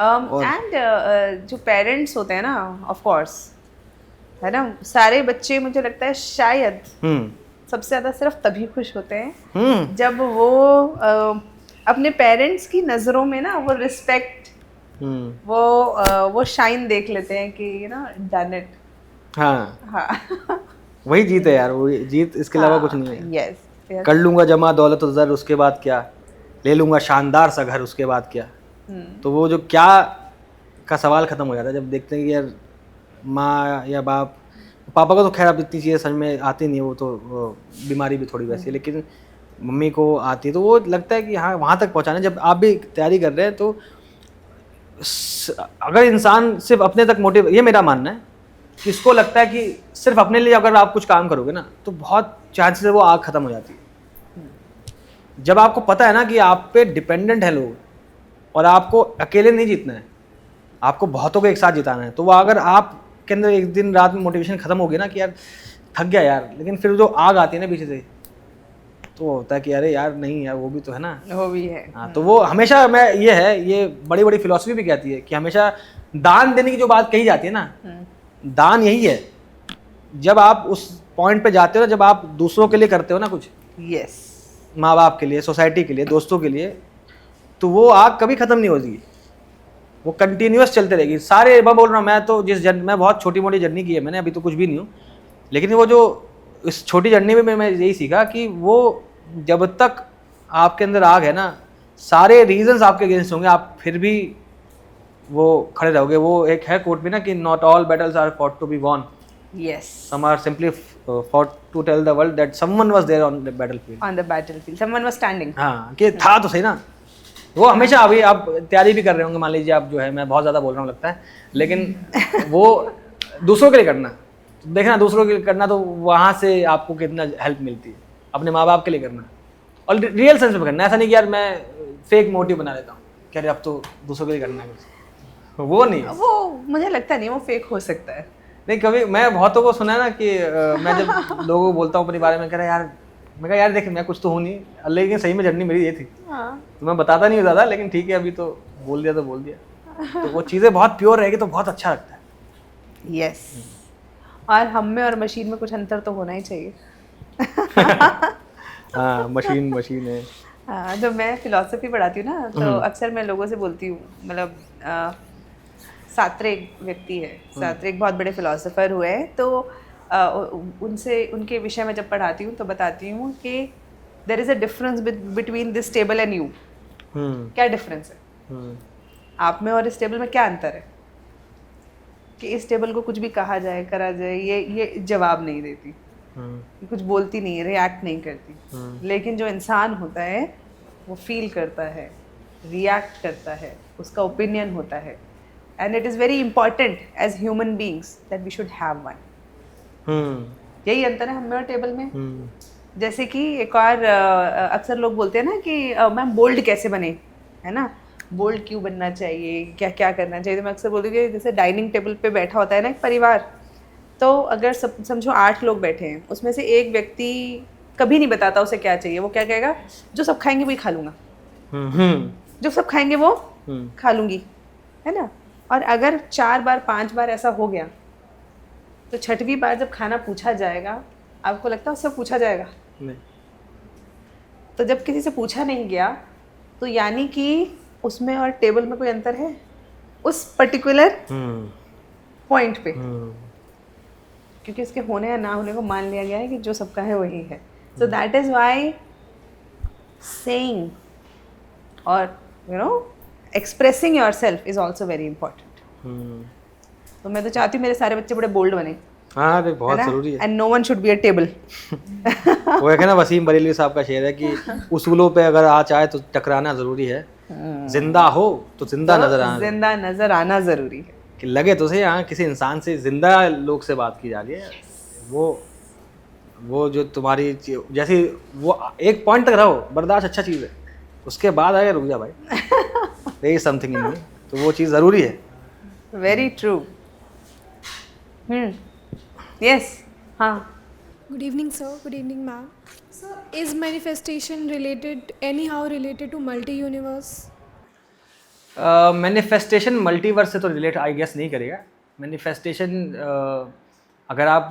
एंड जो पेरेंट्स होते हैं ना, ऑफ कोर्स है ना, सारे बच्चे मुझे लगता है शायद सबसे ज्यादा सिर्फ तभी खुश होते हैं जब वो अपने पेरेंट्स की नज़रों में ना वो रिस्पेक्ट, वो शाइन देख लेते हैं कि यू नो डन इट। हाँ वही जीत है यार, वो जीत, इसके अलावा कुछ नहीं है। यस, कर लूंगा जमा दौलत और ज़र, उसके बाद क्या, ले लूंगा शानदार सा घर, उसके बाद क्या। तो वो जो क्या का सवाल ख़त्म हो जाता है जब देखते हैं कि यार माँ या बाप, पापा को तो खैर अब इतनी चीज़ें समझ में आती नहीं है, वो तो बीमारी भी थोड़ी वैसी है, लेकिन मम्मी को आती है, तो वो लगता है कि हाँ वहाँ तक पहुँचाना। जब आप भी तैयारी कर रहे हैं तो अगर इंसान सिर्फ अपने तक मोटिव, ये मेरा मानना है कि इसको लगता है कि सिर्फ अपने लिए अगर आप कुछ काम करोगे ना तो बहुत चांसेस है वो आग खत्म हो जाती है। जब आपको पता है ना कि आप पे डिपेंडेंट है लोग और आपको अकेले नहीं जीतना है, आपको बहुतों को एक साथ जिताना है, तो वो अगर आप के अंदर एक दिन रात में मोटिवेशन खत्म होगी ना कि यार थक गया यार, लेकिन फिर जो आग आती है ना पीछे से, तो होता है कि अरे यार नहीं यार वो भी तो है ना, वो भी है। हाँ, तो वो हमेशा मैं ये बड़ी बड़ी फिलॉसफी भी कहती है कि हमेशा दान देने की जो बात कही जाती है ना, दान यही है जब आप उस पॉइंट पे जाते हो ना, जब आप दूसरों के लिए करते हो ना कुछ, यस, माँ बाप के लिए, सोसाइटी के लिए, दोस्तों के लिए, तो वो आग कभी ख़त्म नहीं होती, वो कंटिन्यूअस चलते रहेगी। सारे मैं बोल रहा हूँ, मैं तो मैं बहुत छोटी मोटी जर्नी की है मैंने, अभी तो कुछ भी नहीं हूँ, लेकिन वो जो इस छोटी जर्नी में मैं यही सीखा कि वो जब तक आपके अंदर आग है ना, सारे रीजंस आपके अगेंस्ट होंगे, आप फिर भी वो खड़े रहोगे। वो एक है कोट भी ना कि not all battles are fought to be won, yes, some are simply fought to tell the world that someone was there on the battlefield, someone was standing। हाँ, कि था तो सही ना। वो हमेशा, अभी आप तैयारी भी कर रहे होंगे, मान लीजिए आप जो है, मैं बहुत ज़्यादा बोल रहा हूँ लगता है, लेकिन वो दूसरों के लिए करना, तो देखना दूसरों के लिए करना, तो वहाँ से आपको कितना हेल्प मिलती है। अपने माँ बाप के लिए करना और रियल सेंस में करना, ऐसा नहीं कि यार मैं फेक मोटिव बना लेता हूँ कि अरे अब तो दूसरों के लिए करना है, वो नहीं। वो मुझे लगता नहीं वो फेक हो सकता है। नहीं, कभी मैं बहुतों को सुना है ना कि मैं जब लोगों को बोलता हूँ अपने बारे में, कह रहा यार, मैं कहा यार देख मैं कुछ तो हूँ नहीं, लेकिन सही में जर्नी मेरी ये थी। तो मैं बताता नहीं हूँ ज़्यादा, लेकिन ठीक है अभी तो बोल दिया तो बोल दिया। तो वो चीज़ें बहुत प्योर रहेगी तो बहुत अच्छा लगता है। यस, और हम में और मशीन में कुछ अंतर तो होना ही चाहिए। हाँ, मशीन है। हाँ, जब मैं फिलॉसफी पढ़ाती हूँ ना, तो अक्सर मैं लोगों से बोलती हूँ, मतलब सात्रे एक व्यक्ति है, सात्रे एक बहुत बड़े फिलोसोफर हुए हैं, तो उनसे उनके विषय में जब पढ़ाती हूँ तो बताती हूँ कि there is a difference between this table and you. क्या डिफरेंस है आप में और इस टेबल में? क्या अंतर है कि इस टेबल को कुछ भी कहा जाए, करा जाए, ये जवाब नहीं देती, कुछ बोलती नहीं है, रिएक्ट नहीं करती, लेकिन जो इंसान होता है वो फील करता है, रिएक्ट करता है, उसका ओपिनियन होता है। And it is very important as human beings that we should have one। यही अंतर है हम में और टेबल में। जैसे कि एक और अक्सर लोग बोलते हैं ना कि मैम बोल्ड कैसे बने, है ना, बोल्ड क्यों बनना चाहिए, क्या क्या करना चाहिए। तो मैं अक्सर बोलती हूँ कि जैसे डाइनिंग टेबल पे बैठा होता है ना एक परिवार, तो अगर समझो 8 लोग बैठे हैं, उसमें से एक व्यक्ति कभी नहीं बताता उसे क्या चाहिए, वो क्या कहेगा, जो सब खाएंगे वही खा लूँगा, जो सब खाएंगे वो खा लूँगी, है ना। और अगर 4 बार 5 बार ऐसा हो गया तो 6वीं बार जब खाना पूछा जाएगा, आपको लगता है उससे पूछा जाएगा? नहीं। तो जब किसी से पूछा नहीं गया तो यानी कि उसमें और टेबल में कोई अंतर है उस पर्टिकुलर पॉइंट पे, क्योंकि उसके होने या ना होने को मान लिया गया है कि जो सबका है वही है. So that is why saying और expressing yourself is also very important. तो मैं तो चाहती हूँ मेरे सारे बच्चे बड़े बोल्ड बने. हाँ अरे बहुत जरूरी है. And no one should be a table. वो है ना वसीम बरेलवी साहब का शेर है कि उसूलों पे अगर आ चाहे तो टकराना जरूरी है, जिंदा हो तो जिंदा नजर आना जरूरी है. कि लगे तो सही यहाँ किसी इंसान से, जिंदा लोग से बात की जा रही है. वो जो तुम्हारी जैसी वो एक पॉइंट तक रहो बर्दाश्त अच्छा चीज़ है, उसके बाद आगे रुक जा भाई. देयर इज समथिंग इन मी. तो वो चीज़ ज़रूरी है. Very true. यस. हाँ. Good evening, sir. Good evening, ma'am. Sir, is manifestation anyhow related to multi-universe? Manifestation multiverse से तो रिलेट आई गेस नहीं करेगा. मैनिफेस्टेशन अगर आप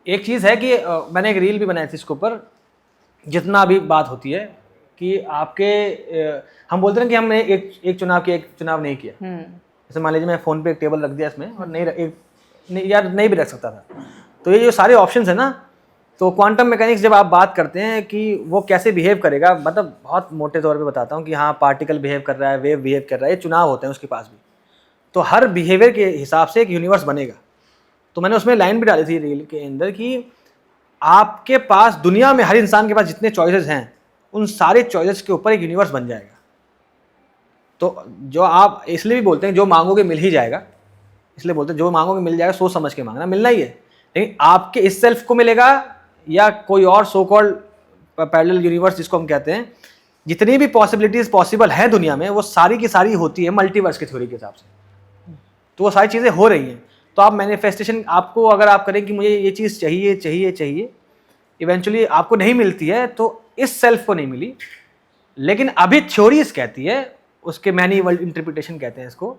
एक चीज़ है कि मैंने एक रील भी बनाई थी इसके ऊपर, जितना भी बात होती है कि आपके हम बोलते हैं कि हमने एक चुनाव नहीं किया. जैसे मान लीजिए मैं फ़ोन पे एक टेबल रख दिया इसमें और नहीं भी रख सकता था. तो ये जो सारे ऑप्शंस है ना, तो क्वांटम मैकेनिक्स जब आप बात करते हैं कि वो कैसे बिहेव करेगा, मतलब बहुत मोटे तौर पे बताता हूँ कि हाँ पार्टिकल बिहेव कर रहा है, वेव बिहेव कर रहा है, ये चुनाव होते हैं उसके पास भी. तो हर बिहेवियर के हिसाब से एक यूनिवर्स बनेगा. तो मैंने उसमें लाइन भी डाली थी रील के अंदर कि आपके पास दुनिया में हर इंसान के पास जितने चॉइसेस हैं उन सारे चॉइसेस के ऊपर एक यूनिवर्स बन जाएगा. तो जो आप इसलिए भी बोलते हैं जो मांगोगे मिल ही जाएगा, इसलिए बोलते हैं जो मांगोगे मिल जाएगा, सोच समझ के मांगना, मिलना ही है. लेकिन आपके इस सेल्फ को मिलेगा या कोई और सो कॉल्ड पैरेलल यूनिवर्स जिसको हम कहते हैं, जितनी भी पॉसिबिलिटीज पॉसिबल है दुनिया में वो सारी की सारी होती है मल्टीवर्स की थ्योरी के हिसाब से. तो वो सारी चीज़ें हो रही हैं. तो आप मैनिफेस्टेशन आपको अगर आप करें कि मुझे ये चीज़ चाहिए, इवेंचुअली आपको नहीं मिलती है तो इस सेल्फ को नहीं मिली. लेकिन अभी थ्योरीज कहती है, उसके मैनी वर्ल्ड इंटरप्रिटेशन कहते हैं इसको,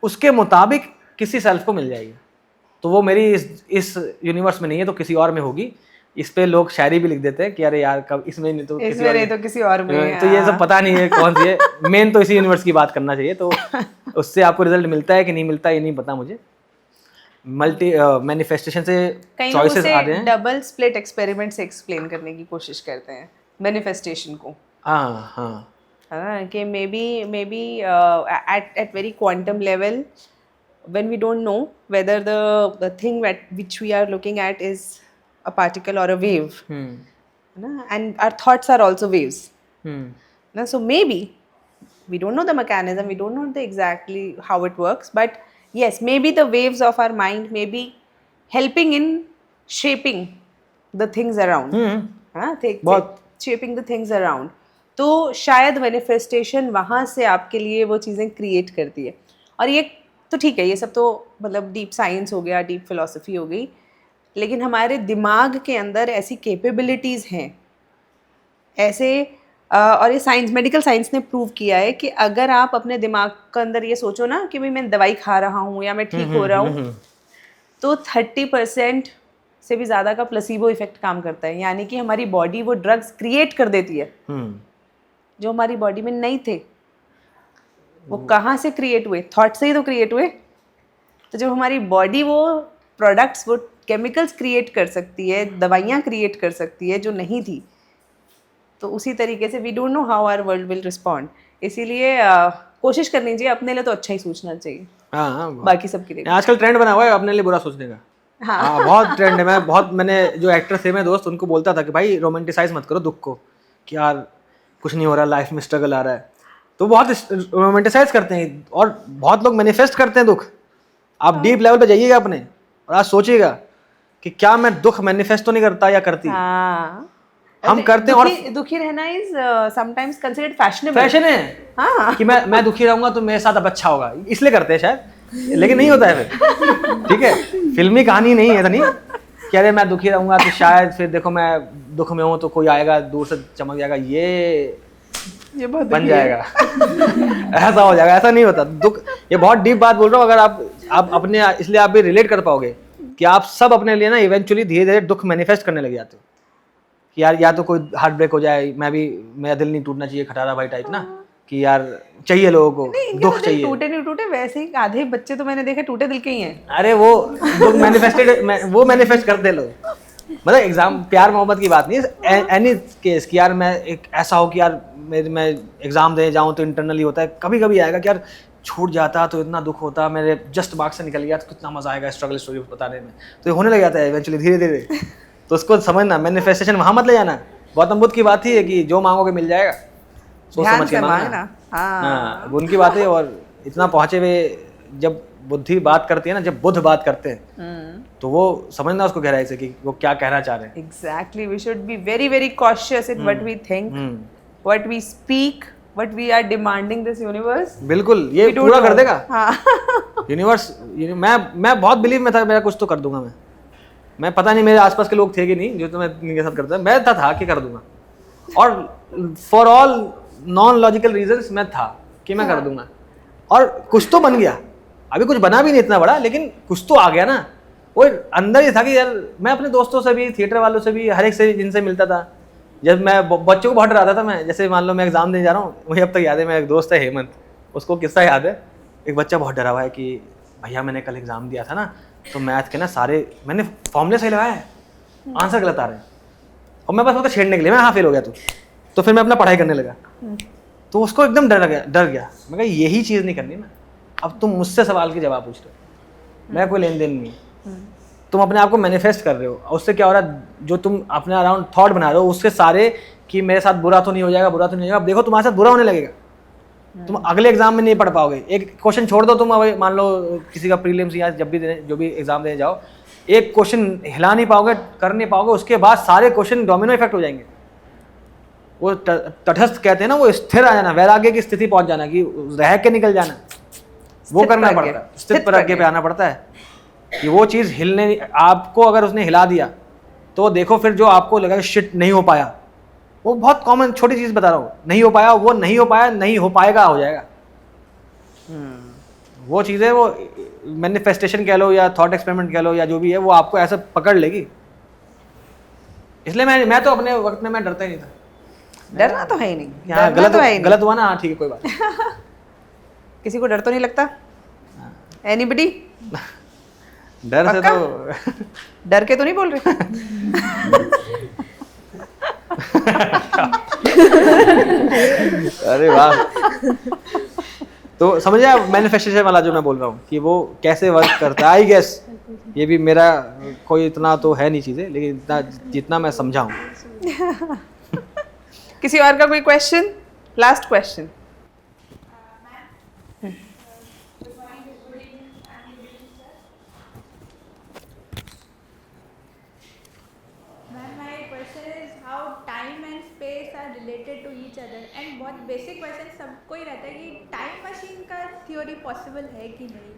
उसके मुताबिक किसी सेल्फ को मिल जाएगी. तो वो मेरी इस यूनिवर्स में नहीं है तो किसी और में होगी. इस पे लोग शायरी भी लिख देते हैं कि अरे यार कब इसमें नहीं तो किसी और में. तो ये सब पता नहीं है कौन सी है. मेन तो इसी यूनिवर्स की बात करना चाहिए. तो उससे आपको रिजल्ट मिलता है कि नहीं मिलता ये नहीं पता मुझे. मैनिफेस्टेशन से चॉइसेस आ रहे हैं. डबल स्प्लिट एक्सपेरिमेंट से एक्सप्लेन करने की कोशिश करते हैं मैनिफेस्टेशन को. हाँ कि may be at very quantum level, when we don't know whether the thing which we are looking at is a particle or a wave, and our thoughts are also waves. So maybe we don't know the mechanism, we don't know exactly how it works, but yes, maybe the waves of our mind may be helping in shaping the things around. Shaping the things around. तो शायद manifestation वहाँ से आपके लिए वो चीज़ें create करती है. और ये तो ठीक है, ये सब तो मतलब डीप साइंस हो गया, डीप फिलॉसफी हो गई, लेकिन हमारे दिमाग के अंदर ऐसी कैपेबिलिटीज़ हैं ऐसे. और ये साइंस, मेडिकल साइंस ने प्रूव किया है कि अगर आप अपने दिमाग के अंदर ये सोचो ना कि भाई मैं दवाई खा रहा हूँ या मैं ठीक हो रहा हूँ, तो 30% से भी ज़्यादा का प्लेसिबो इफेक्ट काम करता है. यानी कि हमारी बॉडी वो ड्रग्स क्रिएट कर देती है जो हमारी बॉडी में नहीं थे. वो कहाँ से क्रिएट हुए? थॉट से ही तो क्रिएट हुए. तो जब हमारी बॉडी वो प्रोडक्ट्स, वो केमिकल्स क्रिएट कर सकती है, दवाइयाँ क्रिएट कर सकती है जो नहीं थी, तो उसी तरीके से we don't know how our world will respond. इसीलिए कोशिश करनी चाहिए, अपने लिए तो अच्छा ही सोचना चाहिए. बाकी सबके लिए आजकल ट्रेंड बना हुआ है अपने लिए बुरा सोचने का. हाँ बहुत ट्रेंड है. मैंने जो एक्टर थे मैं दोस्त, उनको बोलता था कि भाई रोमांटिसाइज मत करो दुख को, कि यार कुछ नहीं हो रहा, लाइफ में स्ट्रगल आ रहा है. तो बहुत रोमांटिसाइज करते हैं और बहुत लोग मैनिफेस्ट करते हैं दुख. आप डीप लेवल पे जाइएगा अपने और आज सोचिएगा कि क्या मैं दुख मैनिफेस्ट तो नहीं करता या करती. हम करते हैं. और दुखी रहना is sometimes considered fashionable. Fashion है. हाँ. कि मैं दुखी रहूंगा तो मेरे साथ अब अच्छा होगा, इसलिए करते हैं शायद, लेकिन नहीं होता है फिर. ठीक है, फिल्मी कहानी नहीं है इतनी कि अरे मैं दुखी रहूंगा तो शायद फिर देखो मैं दुख में हूँ तो कोई आएगा दूर से चमक जाएगा, ये बन जाएगा. ऐसा हो जाएगा. ऐसा नहीं होता. दुख, ये बहुत डीप बात बोल रहा हूँ. अगर आप अपने, इसलिए आप भी रिलेट कर पाओगे कि आप सब अपने लिए ना इवेंचुअली धीरे धीरे दुख मैनिफेस्ट करने लग जाते हो कि यार या तो कोई हार्ट ब्रेक हो जाए, मेरा दिल नहीं टूटना चाहिए, खटारा भाई टाइप ना, कि यार चाहिए लोगों को, दुख चाहिए। टूटे नहीं टूटे, वैसे ही आधे बच्चे तो मैंने देखे टूटे दिल के ही हैं। अरे वो वो मैनिफेस्ट करते लोग, मतलब एग्जाम प्यार मोहब्बत की बात नहीं है, एनी केस कि यार मैं एक ऐसा हो कि यार मैं एग्जाम देने जाऊँ तो इंटरनली होता है, कभी कभी आएगा कि यार छूट जाता तो इतना दुख होता, मेरे जस्ट मार्क्स से निकल गया तो कितना मजा आएगा स्ट्रगल स्टोरी बताने में, तो ये होने लग जाता है इवेंचुअली धीरे धीरे। तो उसको समझना, मैनिफेस्टेशन वहाँ मत ले जाना। गौतम बुद्ध की बात ही है कि जो मांगोगे मिल जाएगा, सोच ध्यान समझ के से मांगना। मांगना। हाँ। वो उनकी बात है। और इतना पहुंचे हुए जब बुद्धि बात करती है ना, जब बुद्ध बात करते हैं तो वो समझना उसको गहराई से कि वो क्या कहना चाह रहे हैं। Exactly, we should be very very cautious in what we think, what we speak, what we are demanding this universe. बिल्कुल, ये We don't पूरा कर know. देगा हाँ। यूनिवर्स। मैं बहुत बिलीव में था, मेरा कुछ तो कर दूंगा मैं पता नहीं मेरे आसपास के लोग थे कि नहीं जो तो मैं इनके साथ करता, मैं था कि कर दूंगा, और for all non logical reasons मैं था कि मैं कर दूंगा, और कुछ तो बन गया। अभी कुछ बना भी नहीं इतना बड़ा, लेकिन कुछ तो आ गया ना। वो अंदर ही था कि यार मैं अपने दोस्तों से भी, थिएटर वालों से भी, हर एक से जिनसे मिलता था, जब मैं बच्चों को बहुत डराता था मैं, जैसे मान लो मैं एग्जाम देने जा रहा हूँ, मुझे अब तक याद है, मेरा एक दोस्त है हेमंत, उसको किस्सा याद है। एक बच्चा बहुत डरा हुआ है कि भैया मैंने कल एग्जाम दिया था ना, तो मैथ के ना सारे मैंने फॉर्मूले सही लगाए हैं, आंसर गलत आ रहे हैं, और मैं बस उसको छेड़ने के लिए, मैं हाँ फेल हो गया तो फिर मैं अपना पढ़ाई करने लगा। तो उसको एकदम डर गया। मैं कहा यही चीज़ नहीं करनी ना, अब तुम मुझसे सवाल के जवाब पूछ रहे हो, मेरा कोई लेन देन नहीं है, तुम अपने आप को मैनिफेस्ट कर रहे हो, और उससे क्या हो रहा है, जो तुम अपने अराउंड थॉट बना रहे हो उसके सारे कि मेरे साथ बुरा तो नहीं हो जाएगा, बुरा तो नहीं हो जाएगा, अब देखो तुम्हारे साथ बुरा होने लगेगा, तुम अगले एग्जाम में नहीं पढ़ पाओगे। एक क्वेश्चन छोड़ दो, तुम अब मान लो किसी का प्रीलिम्स या जब भी जो भी एग्जाम देने जाओ, एक क्वेश्चन हिला नहीं पाओगे, कर नहीं पाओगे, उसके बाद सारे क्वेश्चन डोमिनो इफेक्ट हो जाएंगे। वो तटस्थ कहते हैं ना, वो स्थिर आ जाना, वैराग्य की स्थिति पहुंच जाना, कि रह के निकल जाना, वो करना पड़ता है, स्थित प्रज्ञ पे आना पड़ता है कि वो चीज़ हिलने, आपको अगर उसने हिला दिया तो देखो फिर जो आपको लगा शिट नहीं हो पाया, वो बहुत कॉमन छोटी चीज़ बता रहा हूँ, नहीं हो पाया, वो नहीं हो पाया, नहीं हो पाएगा हो जाएगा। वो चीज़ें, वो मैनिफेस्टेशन कह लो या थॉट एक्सपेरिमेंट कह लो या जो भी है, वो आपको ऐसे पकड़ लेगी। इसलिए मैं तो अपने वक्त में मैं डरता ही नहीं था। डरना तो है ही नहीं, हाँ, गलत हुआ ना, हाँ ठीक है कोई बात नहीं। किसी को डर तो नहीं लगता? एनीबडी? डर से तो डर के तो नहीं बोल रहे? अरे वाह। तो समझे आप मैनिफेस्टेशन वाला जो मैं बोल रहा हूँ कि वो कैसे वर्क करता है। आई गेस ये भी मेरा कोई इतना तो है नहीं चीज़ें, लेकिन इतना जितना मैं समझा हूँ। किसी और का कोई question? Last question. Ma'am, my question is how time and space are related to each other, and बहुत बेसिक क्वेश्चन सबको ही रहता है कि टाइम मशीन का थ्योरी पॉसिबल है कि नहीं।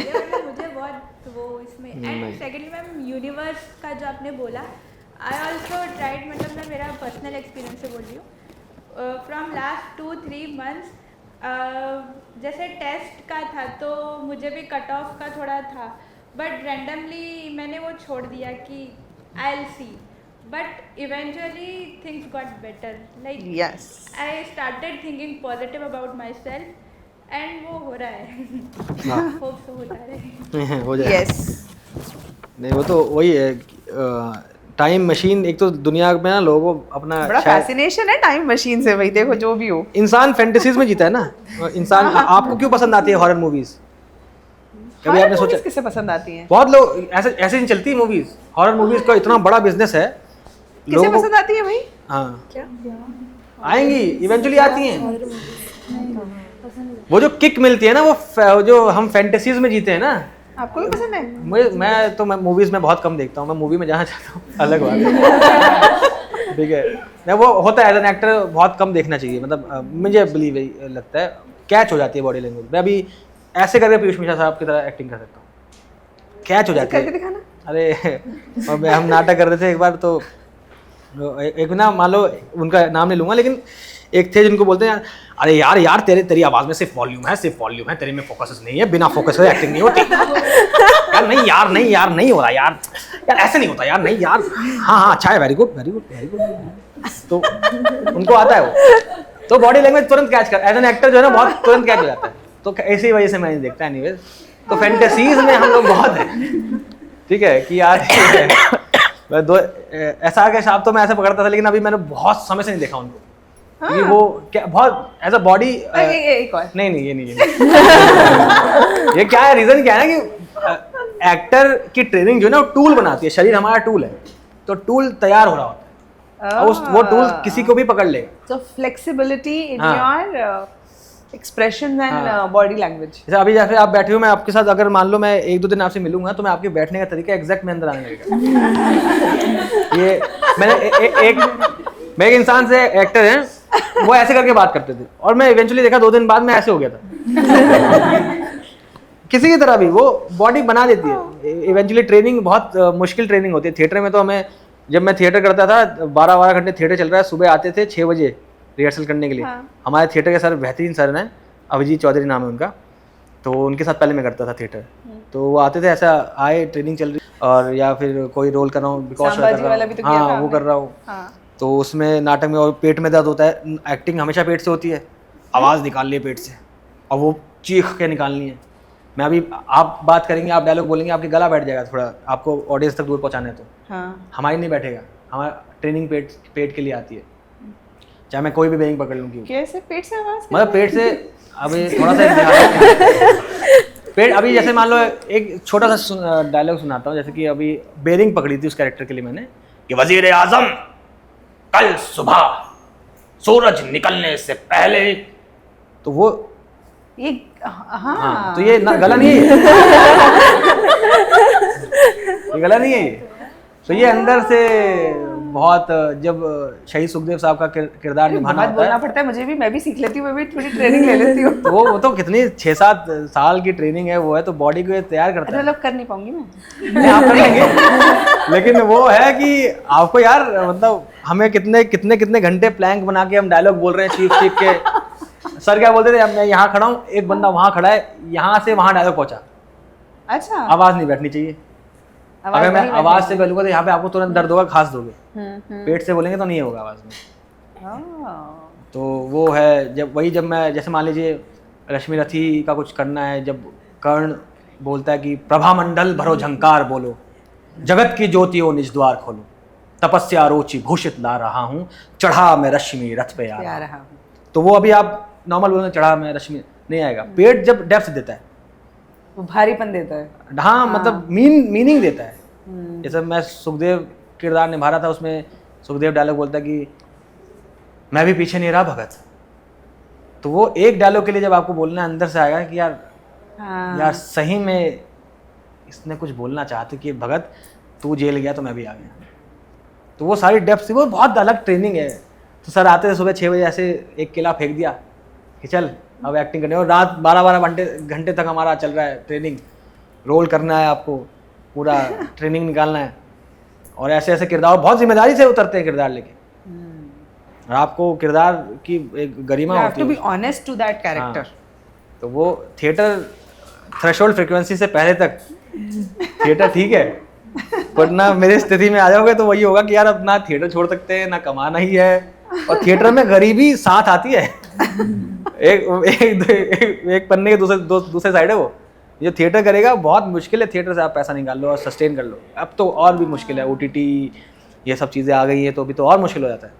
ये मतलब मुझे बहुत वो इसमें, एंड सेकेंडली मैम यूनिवर्स का जो आपने बोला, आई ऑल्सो ट्राइड, मतलब मैं मेरा पर्सनल एक्सपीरियंस से बोल रही हूँ, फ्रॉम लास्ट 2-3 मंथ्स जैसे टेस्ट का था तो मुझे भी कट ऑफ का थोड़ा था, बट रैंडमली मैंने वो छोड़ दिया कि I will see, but eventually things got better, like Yes. I started thinking positive about myself and वो हो रहा है। हाँ। hope so होता रहे। हो जाए। यस। नहीं वो तो वही है, टाइम मशीन एक तो दुनिया में ना लोगों को अपना बड़ा शायद- फैसिनेशन है टाइम मशीन से भाई, देखो जो भी हो। इंसान फैंटेसीज में जीता है ना। इंसान आपको क्यों पसंद आती है हॉरर मूवीज? कभी आपने सोचा? किससे पसंद आती हैं? बहुत लोग ऐसे नहीं चलती मूवीज, हॉरर मूवीज का इतना बड़ा बिजनेस है। किसे लोगों को पसंद आती है भाई? हाँ आएंगी, इवेंचुअली आती हैं। वो जो किक मिलती है ना, वो जो हम फैंटेसीज में जीते हैं ना। आपको भी पसंद है? मैं मूवीज में बहुत कम देखता हूँ, मैं मूवी में जाना चाहता हूँ, अलग बात है। ठीक है, मैं वो होता है एज एन एक्टर बहुत कम देखना चाहिए, मतलब मुझे बिलीव लगता है कैच हो जाती है बॉडी लैंग्वेज। मैं अभी ऐसे करके पीयूष मिश्रा साहब की तरह एक्टिंग कर सकता हूँ, कैच हो जाती करके है। दिखाना। अरे हम नाटक कर रहे थे एक बार, तो एक ना मान लो उनका नाम नहीं लूँगा, लेकिन एक थे जिनको बोलते हैं अरे यार तेरी आवाज में सिर्फ वॉल्यूम है, तेरे में फोकस नहीं है, बिना फोकस से एक्टिंग नहीं होती। यार नहीं हो रहा यार ऐसे नहीं होता यार, नहीं यार, हाँ अच्छा है, वेरी गुड। तो उनको आता है वो, तो बॉडी लैंग्वेज तुरंत कैच कर, एज एन एक्टर जो है ना बहुत तुरंत कैच हो जाता है। तो इसी वजह से मैं नहीं देखता एनीवेज। तो फैंटेसीज में हम लोग बहुत हैं, ठीक है कि यार ऐसा के शाप तो मैं ऐसे पकड़ता था, लेकिन अभी मैंने बहुत समय से नहीं देखा उनको। क्योंकि वो क्या बहुत एज अ बॉडी एक और नहीं ये नहीं ये क्या है, रीजन क्या है ना कि एक्टर की ट्रेनिंग जो है ना वो टूल बनाती है, शरीर हमारा टूल है, तो टूल तैयार हो रहा होता है, और वो टूल किसी को भी पकड़ ले। So flexibility in हाँ। your expressions and हाँ। body language. जैसे अभी जैसे आप बैठे हो, मैं आपके साथ अगर मान लो मैं 1-2 दिन आपसे मिलूंगा तो मैं आपके बैठने का तरीका एग्जैक्ट में अंदर आने लगेगा। ये मैं एक इंसान से एक्टर हैं, वो ऐसे करके बात करते थे, और मैं इवेंचुअली देखा 2 दिन बाद मैं ऐसे हो गया था। किसी की तरह भी वो बॉडी बना देती है इवेंचुअली। ट्रेनिंग बहुत मुश्किल ट्रेनिंग होती है थिएटर में। तो हमें, जब मैं थिएटर करता था 12 घंटे थिएटर चल रहा है, सुबह आते थे 6 बजे रिहर्सल करने के लिए। हमारे थिएटर के सर बेहतरीन सर हैं, अभिजीत चौधरी नाम है उनका, तो उनके साथ पहले मैं करता था थिएटर। तो वो आते थे, ऐसा आए ट्रेनिंग चल रही और या फिर कोई रोल कर रहा हूँ बिकॉज हाँ वो कर रहा हूँ, तो उसमें नाटक में और पेट में दर्द होता है। एक्टिंग हमेशा पेट से होती है, आवाज़ निकाल ली है पेट से और वो चीख के निकालनी है। मैं अभी आप बात करेंगे, आप डायलॉग बोलेंगे, आपके गला बैठ जाएगा थोड़ा, आपको ऑडियंस तक दूर पहुँचाना है तो हमारी नहीं बैठेगा। हमारा ट्रेनिंग पेट के लिए आती है, चाहे मैं कोई भी बेइंग पकड़ लूँ। कैसे पेट से आवाज? मतलब पेट से अभी थोड़ा सा पेट, अभी जैसे मान लो एक छोटा सा डायलॉग सुनाता हूँ, जैसे कि अभी बेरिंग पकड़ी थी उस कैरेक्टर के लिए मैंने, कि वजीर आजम कल सुबह सूरज निकलने से पहले, तो वो ये हाँ तो ये गला नहीं है ये गला नहीं है। तो ये अंदर से बहुत, जब शहीद सुखदेव साहब का किरदार निभाना होता बोलना पड़ता है, मुझे भी, मैं भी सीख लेती हूँ, मैं भी थोड़ी ट्रेनिंग ले लेती हूँ। वो तो कितनी 6-7 साल की ट्रेनिंग है, वो है तो बॉडी को तैयार करता है। मतलब कर नहीं पाऊंगी मैं, नहीं आप कर लेंगे, लेकिन वो है कि आपको यार, मतलब हमें कितने घंटे प्लैंक बना के हम डायलॉग बोल रहे हैं चीख के। सर क्या बोलते थे, अब मैं यहाँ खड़ा हूँ, एक बंदा वहाँ खड़ा है, यहाँ से वहाँ डायलॉग पहुँचा। अच्छा, आवाज नहीं बैठनी चाहिए। अगर मैं आवाज से बोलूंगा तो यहाँ पे आपको तुरंत दर्द होगा, खांस दोगे। पेट से बोलेंगे तो नहीं होगा आवाज में। तो वो है, जब मैं जैसे मान लीजिए रश्मि रथी का कुछ करना है, जब कर्ण बोलता है कि प्रभा मंडल भरो झंकार बोलो, जगत की ज्योतियों निज द्वार खोलो, तपस्या रोचि भूषित ला रहा हूँ, चढ़ा मैं रश्मि रथ पे आ रहा हूँ। तो वो अभी आप नॉर्मल बोलोगे चढ़ा मैं रश्मि, नहीं आएगा। पेट जब डेप्थ देता है, वो भारीपन देता है। हाँ मतलब मीनिंग देता है। जैसे मैं सुखदेव किरदार निभा रहा था, उसमें सुखदेव डायलॉग बोलता है कि मैं भी पीछे नहीं रहा भगत। तो वो एक डायलॉग के लिए जब आपको बोलना अंदर से आएगा कि यार सही में इसने कुछ बोलना चाहते कि भगत तू जेल गया तो मैं भी आ गया। तो वो सारी डेप्थ, वो बहुत अलग ट्रेनिंग है। तो सर आते थे सुबह 6 बजे, ऐसे एक किला फेंक दिया कि चल अब एक्टिंग करनी है, और रात 12 घंटे तक हमारा चल रहा है ट्रेनिंग, रोल करना है आपको, पूरा ट्रेनिंग निकालना है, और ऐसे किरदार बहुत जिम्मेदारी से उतरते हैं किरदार लेके, और आपको किरदार की एक गरिमा होती है। You have to be honest to that character. तो वो थिएटर थ्रेशोल्ड फ्रीक्वेंसी से पहले तक थिएटर ठीक है, वरना मेरी स्थिति में आ जाओगे तो वही होगा कि यार अब ना थिएटर छोड़ सकते हैं, ना कमाना ही है, और थिएटर में गरीबी साथ आती है। एक पन्ने के दूसरे साइड है वो। जो थिएटर करेगा बहुत मुश्किल है, थिएटर से आप पैसा निकाल लो और सस्टेन कर लो। अब तो और भी मुश्किल है, OTT ये सब चीज़ें आ गई हैं, तो अभी तो और मुश्किल हो जाता है।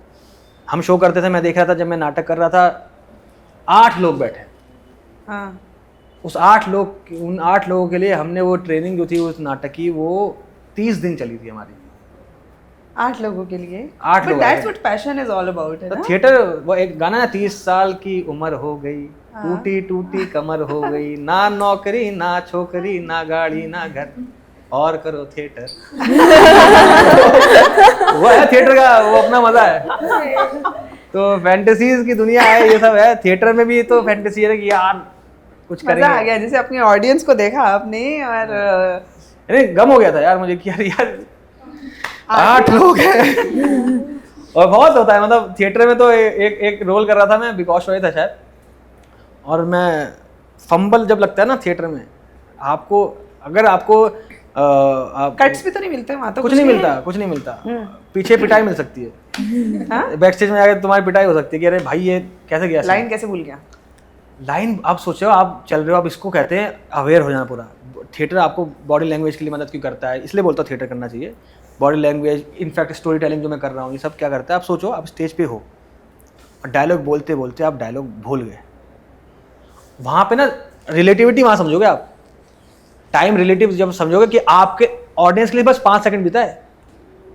हम शो करते थे, मैं देख रहा था जब मैं नाटक कर रहा था, 8 लोग बैठे। हाँ। उन 8 लोगों के लिए हमने वो ट्रेनिंग जो थी उस नाटक की, वो 30 दिन चली थी हमारी। 8 लोगों के लिए। 8 लोग। That's what passion is all about, है ना? थिएटर, वो एक गाना है, 30 साल की उम्र हो गई, टूटी टूटी कमर हो गई, ना नौकरी ना छोकरी ना गाड़ी ना घर, और करो थिएटर। वो है थिएटर का, वो अपना मजा है। तो फैंटेसीज की दुनिया है, ये सब है। थिएटर में भी तो फैंटेसी है कि यार कुछ करेंगे। मजा आ गया जैसे अपनी ऑडियंस को देखा आपने, और अरे गम हो गया था यार मुझे कि यार 8 लोग हैं और बहुत होता है, मतलब थिएटर में तो एक रोल कर रहा था मैं, बिकॉज शो था शायद, और मैं फंबल जब लगता है ना थिएटर में, आपको अगर आपको कट्स भी तो नहीं मिलते वहाँ तो, कुछ नहीं मिलता, कुछ नहीं मिलता, पीछे पिटाई मिल सकती है, बैक स्टेज में जाकर तुम्हारी पिटाई हो सकती है कि अरे भाई ये कैसे गया, लाइन कैसे भूल गया। लाइन आप सोचो, आप चल रहे हो, आप इसको कहते हैं अवेयर हो जाना पूरा। थिएटर आपको बॉडी लैंग्वेज के लिए मदद क्यों करता है, इसलिए बोलता हूँ थिएटर करना चाहिए। Body language, in fact story telling जो मैं कर रहा हूँ, ये सब क्या करता है, आप सोचो आप स्टेज पे हो और डायलॉग बोलते बोलते आप डायलॉग भूल गए, वहाँ पे ना रिलेटिविटी वहाँ समझोगे आप, टाइम रिलेटिव जब समझोगे कि आपके ऑडियंस के लिए बस 5 सेकंड बीता है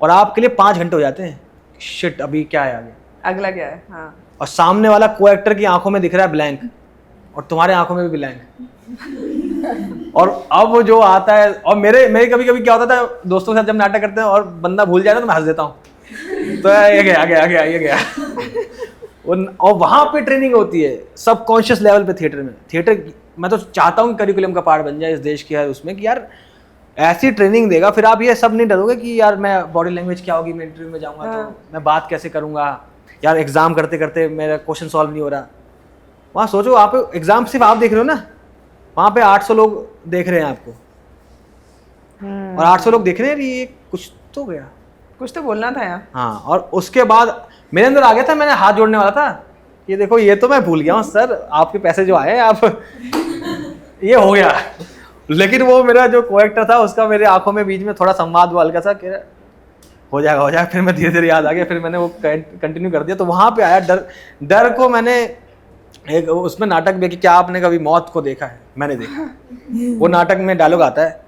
और आपके लिए 5 घंटे हो जाते हैं। शिट, अभी क्या है आगे, अगला क्या है। हाँ। और सामने वाला को एक्टर की आंखों में दिख रहा है ब्लैंक, और तुम्हारे आंखों में भी ब्लैंक। और अब वो जो आता है, और मेरे कभी कभी क्या होता था दोस्तों के साथ जब नाटक करते हैं और बंदा भूल जाए ना तो मैं हंस देता हूँ, तो ये गया। और वहाँ पे ट्रेनिंग होती है सबकॉन्शियस लेवल पे थिएटर में। थिएटर मैं तो चाहता हूँ करिकुलम का पार्ट बन जाए इस देश की, है उसमें कि यार ऐसी ट्रेनिंग देगा, फिर आप ये सब नहीं डरोगे कि यार मैं बॉडी लैंग्वेज क्या होगी, मैं इंटरव्यू में जाऊँगा तो मैं बात कैसे करूँगा, यार एग्जाम करते करते मेरा क्वेश्चन सॉल्व नहीं हो रहा। वहाँ सोचो, आप एग्जाम सिर्फ आप देख रहे हो ना, वहाँ पे 800 लोग देख रहे हैं आपको, और 800 लोग देख रहे हैं, ये कुछ तो गया, कुछ तो बोलना था यार। हाँ। और उसके बाद मेरे अंदर आ गया था, मैंने हाथ जोड़ने वाला था, ये देखो ये तो मैं भूल गया हूँ सर, आपके पैसे जो आए आप ये हो गया। लेकिन वो मेरा जो को-एक्टर था उसका मेरे आंखों में बीच में थोड़ा संवाद हुआ हल्का सा, कि हो जाएगा, फिर मैं धीरे धीरे याद आ गया, फिर मैंने वो कंटिन्यू कर दिया। तो वहाँ पे आया डर को मैंने एक उसमें नाटक में कि क्या आपने कभी मौत को देखा है, मैंने देखा। वो नाटक में डायलॉग आता है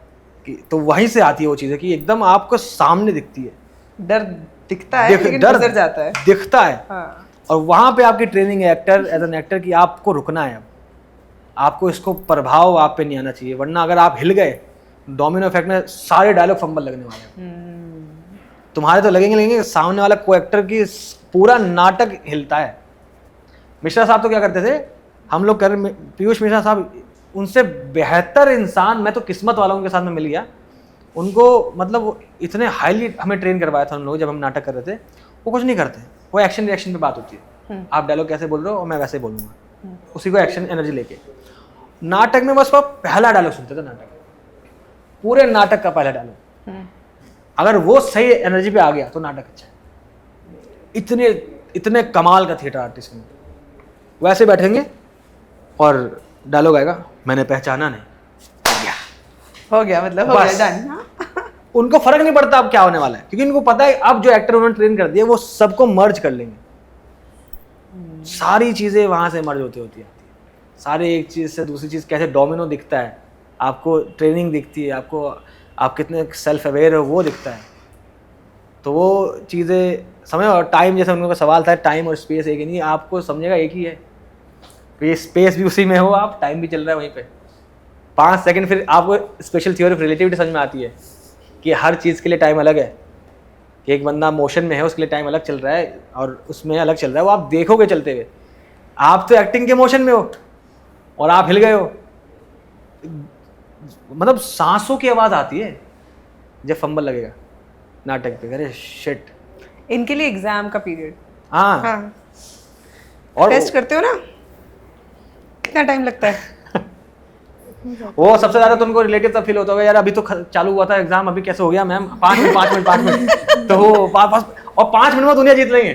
कि, तो वहीं से आती है वो चीज़ें कि एकदम आपको सामने दिखती है, डर दिखता है लेकिन गुजर जाता है, दिखता है। हाँ। और वहाँ पे आपकी ट्रेनिंग है एक्टर, एज एन एक्टर, कि आपको रुकना है, अब आपको इसको प्रभाव आप पे नहीं आना चाहिए, वरना अगर आप हिल गए डोमिनो इफेक्ट में सारे डायलॉग फंबल लगने वाले हैं। तुम्हारे तो लगेंगे, सामने वाला को एक्टर की पूरा नाटक हिलता है। मिश्रा साहब तो क्या करते थे, हम लोग पीयूष मिश्रा साहब, उनसे बेहतर इंसान, मैं तो किस्मत वालों के साथ में मिल गया उनको, मतलब इतने हाईली हमें ट्रेन करवाया था उन लोग जब हम नाटक कर रहे थे। वो कुछ नहीं करते, वो एक्शन रिएक्शन पे बात होती है, आप डायलॉग कैसे बोल रहे हो और मैं वैसे बोलूँगा, उसी को एक्शन एनर्जी लेके। नाटक में बस वो पहला डायलॉग सुनते थे, नाटक पूरे नाटक का पहला डायलॉग, अगर वो सही एनर्जी पे आ गया तो नाटक अच्छा है। इतने कमाल का थिएटर आर्टिस्ट में वैसे बैठेंगे और डायलॉग आएगा, मैंने पहचाना नहीं, हो गया मतलब हो गया, डन। उनको फर्क नहीं पड़ता अब क्या होने वाला है, क्योंकि इनको पता है अब जो एक्टर उन्होंने ट्रेन कर दिया वो सबको मर्ज कर लेंगे, सारी चीजें वहां से मर्ज होती आती है, सारे एक चीज से दूसरी चीज कैसे डोमिनो दिखता है, आपको ट्रेनिंग दिखती है, आपको आप कितने सेल्फ अवेयर हो वो दिखता है। तो वो चीज़ें समझो। और टाइम, जैसे उनका सवाल था, टाइम और स्पेस एक ही नहीं, आपको समझेगा एक ही है, तो ये स्पेस भी उसी में हो आप, टाइम भी चल रहा है वहीं पे 5 सेकंड। फिर आपको स्पेशल थ्योरी ऑफ रिलेटिविटी समझ में आती है कि हर चीज़ के लिए टाइम अलग है, कि एक बंदा मोशन में है उसके लिए टाइम अलग चल रहा है और उसमें अलग चल रहा है, वो आप देखोगे चलते हुए। आप तो एक्टिंग के मोशन में हो और आप हिल गए हो, मतलब सांसों की आवाज़ आती है जब फंबल लगेगा नाटक पे, अरे शिट। इनके लिए एग्जाम का पीरियड, हाँ, और टेस्ट करते हो ना, कितना टाइम लगता है? वो सबसे ज्यादा तो उनको रिलेटिव तब फील होता होगा, यार अभी तो चालू हुआ था एग्जाम, अभी कैसे हो गया मैम, 5 मिनट तो वो और 5 मिनट में दुनिया जीत लेंगे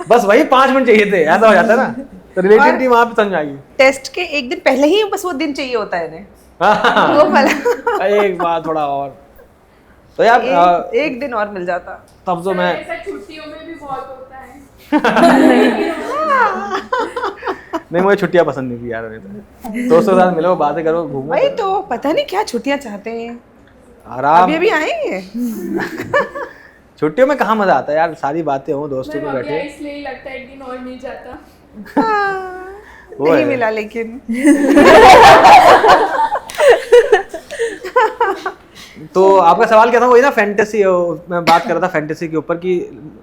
बस वही 5 मिनट चाहिए थे, ऐसा हो जाता है ना। तो रिलेटिविटी वहां पे समझ आएगी। टेस्ट के एक दिन पहले ही बस वो दिन चाहिए होता है इन्हें, हाँ, वो वाला एक बार थोड़ा और तो यार एक दिन और मिल जाता तब तो मैं ऐसा छुट्टियों में भी बहुत होता है। नहीं, मुझे छुट्टियां पसंद नहीं थी यार, अभी तो दोस्तों के साथ मिलो, बातें करो, घूमो, भाई। तो पता नहीं क्या छुट्टियां चाहते हैं, आराम। अभी आएंगे छुट्टियों में कहाँ मजा आता है यार, सारी बातें हो दोस्तों में बैठे, इसलिए ही लगता है एक दिन और मिल जाता। वो नहीं है। मिला लेकिन तो आपका सवाल क्या था, वही ना फैंटेसी, मैं बात कर रहा था फैंटेसी के ऊपर कि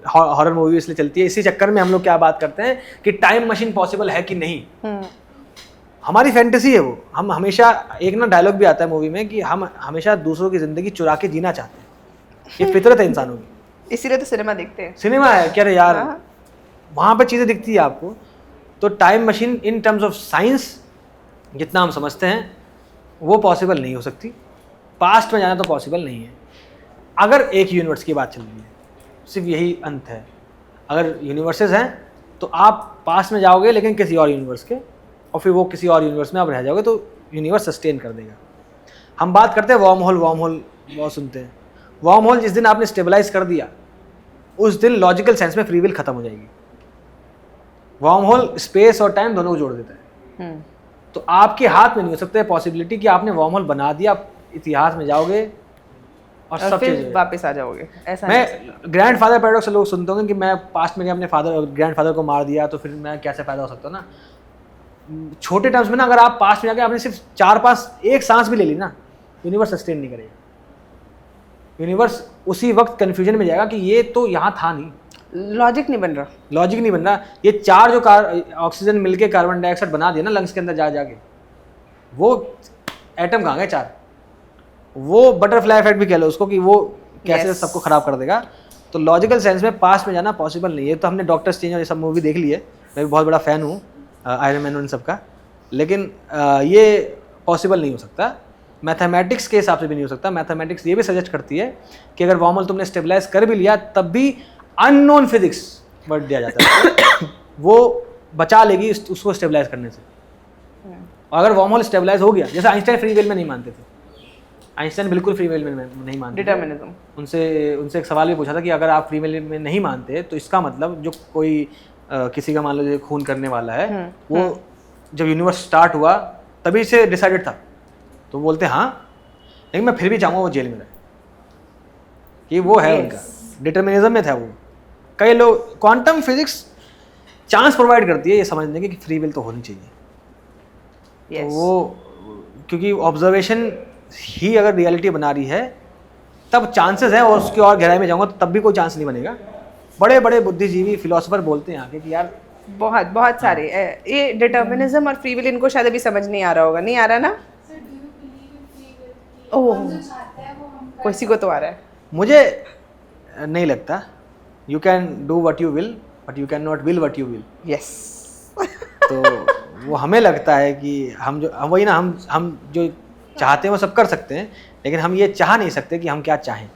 हॉरर मूवी इसलिए चलती है, इसी चक्कर में हम लोग क्या बात करते हैं कि टाइम मशीन पॉसिबल है कि नहीं। हमारी फैंटेसी है वो, हम हमेशा, एक ना डायलॉग भी आता है मूवी में कि हम हमेशा दूसरों की जिंदगी चुरा के जीना चाहते हैं, ये फितरत है इंसानों की। इसीलिए तो सिनेमा देखते हैं। सिनेमा है क्या रे यार, हाँ। वहाँ पे चीज़ें दिखती है आपको। तो time machine in terms of science जितना हम समझते हैं वो पॉसिबल नहीं हो सकती। पास्ट में जाना तो पॉसिबल नहीं है। अगर एक यूनिवर्स की बात चल रही है, सिर्फ यही अंत है। अगर यूनिवर्सेस हैं तो आप पास्ट में जाओगे लेकिन किसी और यूनिवर्स के, और फिर वो किसी और यूनिवर्स में आप रह जाओगे, तो यूनिवर्स सस्टेन कर देगा। हम बात करते हैं वार्म होल बहुत सुनते हैं। वार्म होल जिस दिन आपने स्टेबलाइज कर दिया उस दिन लॉजिकल सेंस में फ्री विल खत्म हो जाएगी। वार्म होल स्पेस और टाइम दोनों को जोड़ देता है। तो आपके हाथ में नहीं हो सकता है पॉसिबिलिटी कि आपने वार्म होल बना दिया, आप इतिहास में जाओगे और सब फिर चीज़ वापस आ जाओगे। ऐसा नहीं हो सकता। मैं ग्रैंड फादर पैराडॉक्स से लोग सुनते होंगे कि मैं पास्ट में गया अपने ग्रैंड फादर को मार दिया तो फिर मैं कैसे पैदा हो सकता हूँ ना। छोटे टर्म्स में ना, अगर आप पास्ट में जाके आपने सिर्फ 4-5 एक सांस भी ले ली ना, यूनिवर्स सस्टेन नहीं करेगा। यूनिवर्स उसी वक्त कन्फ्यूजन में जाएगा कि ये तो यहाँ था नहीं, लॉजिक नहीं बन रहा। लॉजिक नहीं बन रहा। ये 4 जो ऑक्सीजन मिलके कार्बन डाइऑक्साइड बना दिया ना लंग्स के अंदर जाके, वो एटम कहाँ गए 4? वो बटरफ्लाई इफेक्ट भी कह लो उसको, कि वो कैसे सबको खराब कर देगा। तो लॉजिकल सेंस में पास्ट में जाना पॉसिबल नहीं है। तो हमने डॉक्टर स्ट्रेंज और ये सब मूवी देख ली है, मैं भी बहुत बड़ा फ़ैन हूँ आयरन मैन उन सब का, लेकिन ये पॉसिबल नहीं हो सकता। मैथमेटिक्स के हिसाब से भी नहीं हो सकता। मैथमेटिक्स ये भी सजेस्ट करती है कि अगर वार्म होल तुमने स्टेबलाइज कर भी लिया तब भी अननोन फिजिक्स वर्ड दिया जाता है वो बचा लेगी उसको स्टेबलाइज करने से। और अगर वार्म होल स्टेबलाइज हो गया, जैसे आइंस्टाइन फ्री विल में नहीं मानते थे, आइंस्टाइन बिल्कुल फ्री विल में नहीं मानते थे। डिटर्मिनिज्म। उनसे एक सवाल भी पूछा था कि अगर आप फ्री विल में नहीं मानते तो इसका मतलब जो कोई किसी का मान लो खून करने वाला है वो जब यूनिवर्स स्टार्ट हुआ तभी से डिसाइडेड था। तो बोलते हाँ, लेकिन मैं फिर भी चाहूँगा वो जेल में रहे, कि वो है उनका डिटर्मिनिज्म में था वो। कई लोग, क्वांटम फिजिक्स चांस प्रोवाइड करती है ये समझने की कि फ्री विल तो होनी चाहिए। तो वो क्योंकि ऑब्जर्वेशन ही अगर रियलिटी बना रही है तब चांसेस है, और उसकी और गहराई में जाऊँगा तो तब भी कोई चांस नहीं बनेगा। बड़े बड़े बुद्धिजीवी फिलोसोफर बोलते हैं आगे कि यार बहुत सारे ये डिटर्मिनिज्म और फ्री विल इनको शायद अभी समझ नहीं आ रहा होगा। नहीं आ रहा ना? ओह, किसी को तो आ रहा है। मुझे नहीं लगता। You can do what you will but you can not will what you will. Yes. तो वो हमें लगता है कि हम वही ना, हम जो चाहते हैं वो सब कर सकते हैं, लेकिन हम ये चाह नहीं सकते कि हम क्या चाहें।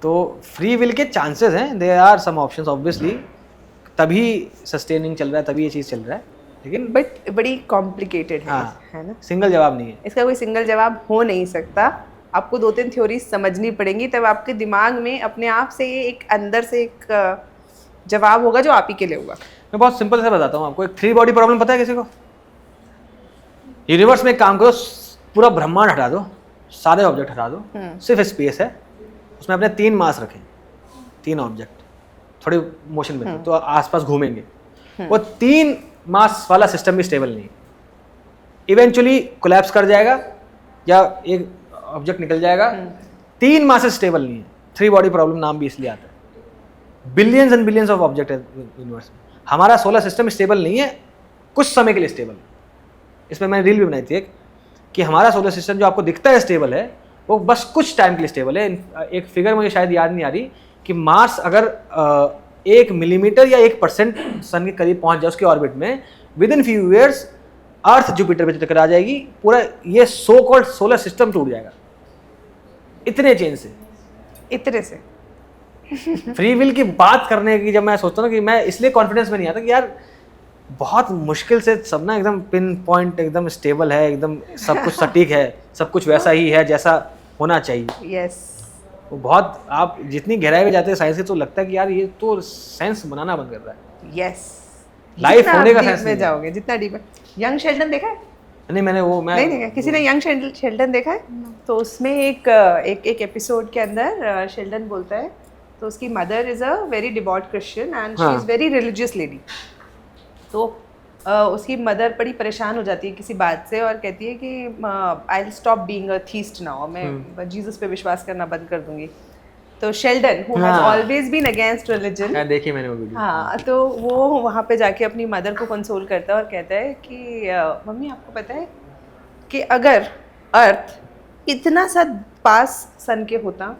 तो फ्री विल के चांसेस हैं, there are some options obviously, तभी सस्टेनिंग चल रहा है, तभी ये चीज़ चल रहा है, लेकिन बट बड़ी कॉम्प्लिकेटेड है। हाँ, है ना? सिंगल जवाब नहीं है इसका कोई सिंगल जवाब हो नहीं सकता। आपको 2-3 थ्योरी समझनी पड़ेंगी, तब आपके दिमाग में अपने आप से एक अंदर से एक जवाब होगा जो आप ही के लिए होगा। मैं बहुत सिंपल से बताता हूँ आपको। एक 3 बॉडी प्रॉब्लम पता है किसी को? यूनिवर्स में एक काम करो, पूरा ब्रह्मांड हटा दो, सारे ऑब्जेक्ट हटा दो, सिर्फ स्पेस है, उसमें अपने 3 मास रखें, 3 ऑब्जेक्ट थोड़ी मोशन में तो आसपास घूमेंगे। वो 3 मास वाला सिस्टम भी स्टेबल नहीं है, इवेंचुअली कोलैप्स कर जाएगा या एक ऑब्जेक्ट निकल जाएगा। 3 मासेस स्टेबल नहीं है। 3 बॉडी प्रॉब्लम नाम भी इसलिए आता है। Billions and billions of object है यूनिवर्स में। हमारा सोलर सिस्टम स्टेबल नहीं है, कुछ समय के लिए स्टेबल है। इसमें मैंने रील भी बनाई थी एक, कि हमारा सोलर सिस्टम जो आपको दिखता है स्टेबल है, वो बस कुछ टाइम के लिए स्टेबल है। एक फिगर मुझे शायद याद नहीं आ रही कि मार्स अगर 1 मिलीमीटर या 1% सन के करीब पहुंच जाए उसके ऑर्बिट में, with in few years earth Jupiter पे टकरा जाएगी, पूरा ये सो कॉल्ड सोलर सिस्टम टूट जाएगा। इतने चेंज से, इतने से फ्री विल की बात करने की जब मैं सोचता हूँ कि मैं इसलिए कॉन्फिडेंस में नहीं आता कि यार बहुत मुश्किल से सब ना एकदम पिन पॉइंट एकदम स्टेबल है, एकदम सब कुछ सटीक है, सब कुछ वैसा ही है जैसा होना चाहिए। यस। वो बहुत, आप जितनी गहराई में जाते हैं साइंस के तो लगता है कि यार ये तो सेंस बनाना बंद कर रहा है। यस। लाइफ होने का सेंस में जाओगे जितना डीप। यंग शेल्डन देखा है? नहीं, मैंने वो नहीं देखा। किसी ने यंग शेल्डन देखा है? तो उसमें एक एपिसोड के अंदर शेल्डन बोलता है, तो उसकी mother is a very devote Christian and she is very religious lady. तो उसकी मदर बड़ी परेशान हो जाती है किसी बात से और कहती है कि I will stop being a theist now, मैं जीसस पे विश्वास करना बंद कर दूंगी। तो Sheldon who has always been against religion, देखी मैंने वो वीडियो। हाँ, तो वो वहाँ पे जाके अपनी मदर को कंसोल करता है और कहता है कि मम्मी आपको पता है कि अगर अर्थ इतना सा पास सन के होता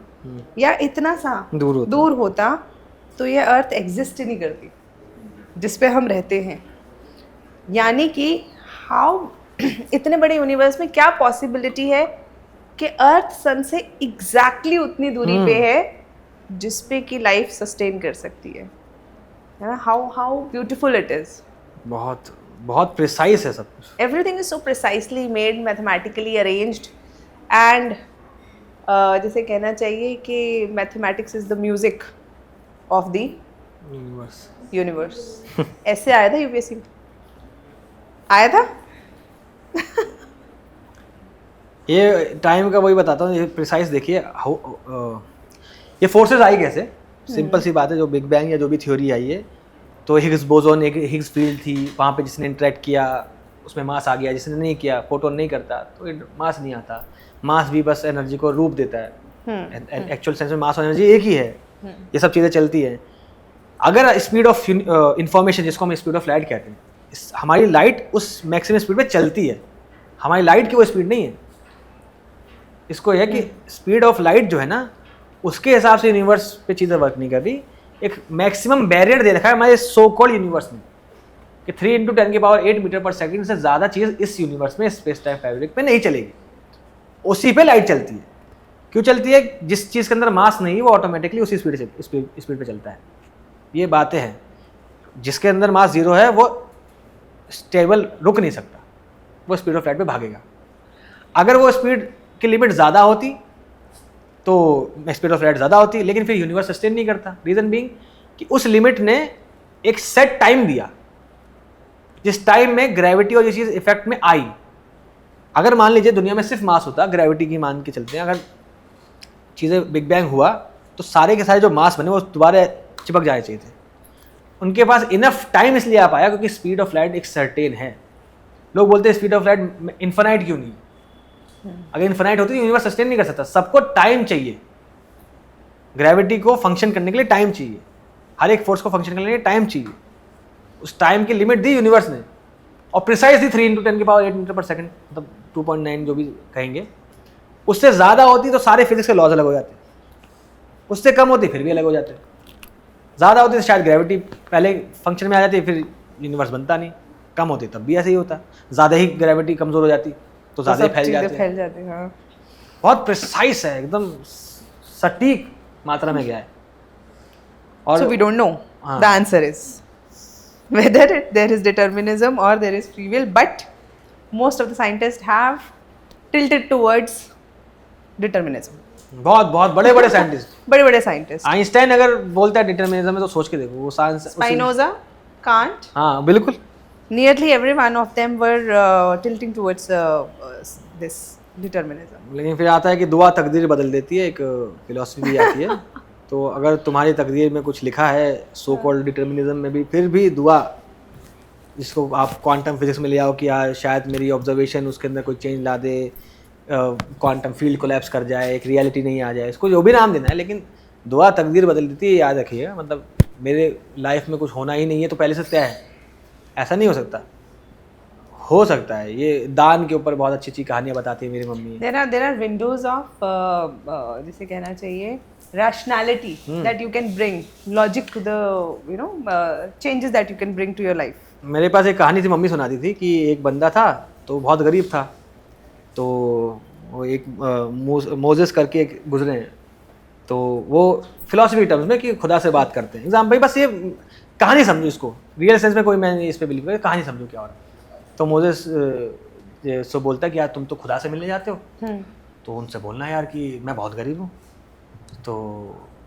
या इतना सा दूर होता तो ये अर्थ एग्जिस्ट ही नहीं करती जिस पे हम रहते हैं। यानी कि हाउ इतने बड़े यूनिवर्स में क्या पॉसिबिलिटी है कि अर्थ सन से एग्जैक्टली उतनी दूरी पे है जिस पे कि लाइफ सस्टेन कर सकती है ना। How beautiful it is. बहुत बहुत प्रिसाइज है सब कुछ। Everything is so precisely made, mathematically arranged and जैसे कहना चाहिए कि mathematics is the music of the universe. ऐसे आया था यूपीएससी में, आया था। ये टाइम का वही बताता हूँ, ये प्रिसाइज देखिए ये फोर्सेस आई कैसे। सिंपल सी बात है, जो बिग बैंग या जो भी थ्योरी आई है, तो हिग्स बोसोन एक हिग्स फील्ड थी, वहाँ पे जिसने इंटरेक्ट किया उसमें मास आ गया, जिसने नहीं किया फोटोन नहीं करता तो मास नहीं आता। मास भी बस एनर्जी को रूप देता है, एक्चुअल सेंस में मास और एनर्जी एक ही है। ये सब चीज़ें चलती हैं। अगर स्पीड ऑफ इंफॉर्मेशन, जिसको हम स्पीड ऑफ लाइट कहते हैं, हमारी लाइट उस मैक्सिमम स्पीड पे चलती है, हमारी लाइट की वो स्पीड नहीं है। इसको यह कि स्पीड ऑफ लाइट जो है ना, उसके हिसाब से यूनिवर्स पे चीज़ें वर्क नहीं कर रही। एक मैक्सिमम बैरियर दे रखा है हमारे सो कॉल्ड यूनिवर्स में कि 3 × 10⁸ मीटर पर सेकंड से ज़्यादा चीज़ इस यूनिवर्स में, स्पेस टाइम फैब्रिक पे नहीं चलेगी। उसी पे लाइट चलती है। क्यों चलती है? जिस चीज़ के अंदर मास नहीं वो ऑटोमेटिकली उसी स्पीड पे चलता है। ये बातें हैं। जिसके अंदर मास 0 है वो स्टेबल रुक नहीं सकता, वो स्पीड ऑफ लाइट पे भागेगा। अगर वो स्पीड की लिमिट ज़्यादा होती तो स्पीड ऑफ लाइट ज़्यादा होती, लेकिन फिर यूनिवर्स सस्टेन नहीं करता। रीज़न बीइंग कि उस लिमिट ने एक सेट टाइम दिया, जिस टाइम में ग्रेविटी और ये चीज़ इफेक्ट में आई। अगर मान लीजिए दुनिया में सिर्फ मास होता, ग्रेविटी की मान के चलते हैं, अगर चीज़ें बिग बैंग हुआ तो सारे के सारे जो मास बने वो दोबारा चिपक जाने चाहिए थे। उनके पास इनफ टाइम इसलिए आ पाया क्योंकि स्पीड ऑफ लाइट एक सर्टेन है। लोग बोलते हैं स्पीड ऑफ लाइट इन्फिनाइट क्यों नहीं? अगर इन्फिनाइट होती तो यूनिवर्स सस्टेन नहीं कर सकता। सबको टाइम चाहिए, ग्रेविटी को फंक्शन करने के लिए टाइम चाहिए, हर एक फोर्स को फंक्शन करने के लिए टाइम चाहिए। उस टाइम की लिमिट दी यूनिवर्स ने, और प्रिसाइज दी 3 × 10⁸ मीटर पर सेकंड, मतलब 2.9 जो भी कहेंगे। उससे ज़्यादा होती तो सारे फिजिक्स के लॉज अलग हो जाते, उससे कम होती फिर भी अलग हो जाते। ज़्यादा होती तो शायद ग्रेविटी पहले फंक्शन में आ जाती, फिर यूनिवर्स बनता नहीं। कम होती तब भी ऐसे ही होता। ज़्यादा ही ग्रेविटी कमज़ोर हो जाती तो ज़्यादा ही फैल जाते। हाँ। बहुत प्रिसाइज है, एकदम सटीक मात्रा में गया है। और So we don't know. The answer is whether there is determinism or there is free will, but most of the scientists have tilted towards determinism. बहुत बहुत बड़े बड़े साइंटिस्ट, बड़े साइंटिस्ट, आइंस्टाइन अगर बोलता है डिटरमिनिज्म में तो सोच के देखो, वो साइंस Spinoza, Kant, हाँ बिल्कुल। nearly every one of them were tilting towards this determinism. लेकिन फिर आता है कि दुआ तकदीर बदल देती है, एक फिलॉसफी भी आती है। तो अगर तुम्हारी तकदीर में कुछ लिखा है सो कॉल्ड डिटरमिनिज्म में भी, फिर भी दुआ, जिसको आप क्वांटम फिजिक्स में ले आओ कि यार शायद मेरी ऑब्जर्वेशन उसके अंदर कोई चेंज ला दे, क्वांटम फील्ड कोलैप्स कर जाए, एक रियलिटी नहीं आ जाए, इसको जो भी नाम देना है, लेकिन दुआ तकदीर बदल देती है। याद रखिएगा, मतलब मेरे लाइफ में कुछ होना ही नहीं है तो पहले से तय है, ऐसा नहीं हो सकता। हो सकता है। ये दान के ऊपर बहुत अच्छी अच्छी कहानियाँ बताती है मेरी mummy. There are windows of जिसे कहना चाहिए rationality that you can bring, logic to the changes that you can bring to your life. मेरे पास एक कहानी थी, मम्मी सुनाती थी कि एक बंदा था तो बहुत गरीब था, तो वो एक मोजेस करके एक गुजरे हैं, तो वो फिलॉसफी टर्म्स में कि खुदा से बात करते हैं। एग्जाम भाई बस ये कहानी समझो, इसको रियल सेंस में कोई मैं इस पर बिलीव करें, कहानी समझो क्या हो रहा है। तो मोजेस सो बोलता है कि यार तुम तो खुदा से मिलने जाते हो, तो उनसे बोलना यार कि मैं बहुत गरीब हूँ, तो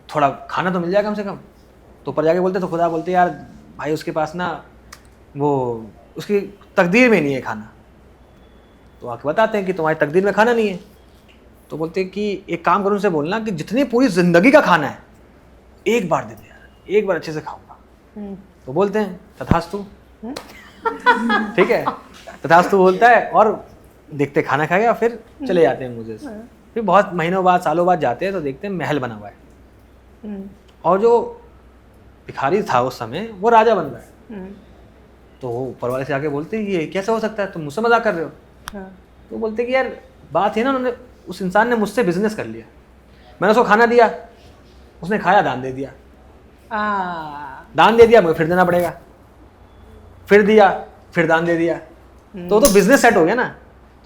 थोड़ा खाना तो मिल जाए कम से कम। तो ऊपर जाके बोलते, तो खुदा बोलते यार भाई उसके पास ना वो उसकी तकदीर में नहीं है खाना। तो आके बताते हैं कि तुम्हारी तकदीर में खाना नहीं है। तो बोलते हैं कि एक काम करो, उनसे बोलना कि जितनी पूरी ज़िंदगी का खाना है एक बार दे दे यार, एक बार अच्छे से खाऊंगा। तो बोलते हैं तथास्तु, ठीक है, तथास्तु बोलता है और देखते खाना खा गया, फिर चले जाते हैं मुझे। फिर बहुत महीनों बाद सालों बाद जाते हैं तो देखते हैं महल बना हुआ है, और जो भिखारी था उस समय वो राजा बन रहा है। तो वो ऊपर वाले से आके बोलते हैं ये कैसे हो सकता है, तुम मुझसे मजाक कर रहे हो। तो बोलते कि यार बात है ना, उन्होंने उस इंसान ने मुझसे बिजनेस कर लिया, मैंने उसको खाना दिया, उसने खाया, दान दे दिया, दान दे दिया, मुझे फिर देना पड़ेगा, फिर दिया, फिर दान दे दिया, तो बिजनेस सेट हो गया ना,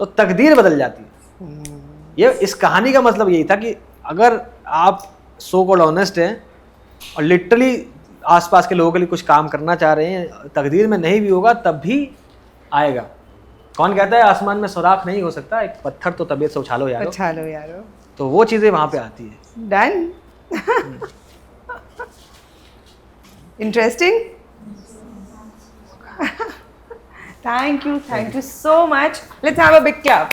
तो तकदीर बदल जाती है। ये इस कहानी का मतलब यही था कि अगर आप सो कॉल्ड ऑनेस्ट हैं और लिटरली आसपास के लोगों के लिए कुछ काम करना चाह रहे हैं, तकदीर में नहीं भी होगा तब भी आएगा। कौन कहता है आसमान में सुराख नहीं हो सकता, एक पत्थर तो तबीयत से उछालो यारो। अच्छा लो यारो, तो वो चीज़ें वहाँ पे आती है। Done. Interesting. Thank you so much. Let's have a big clap.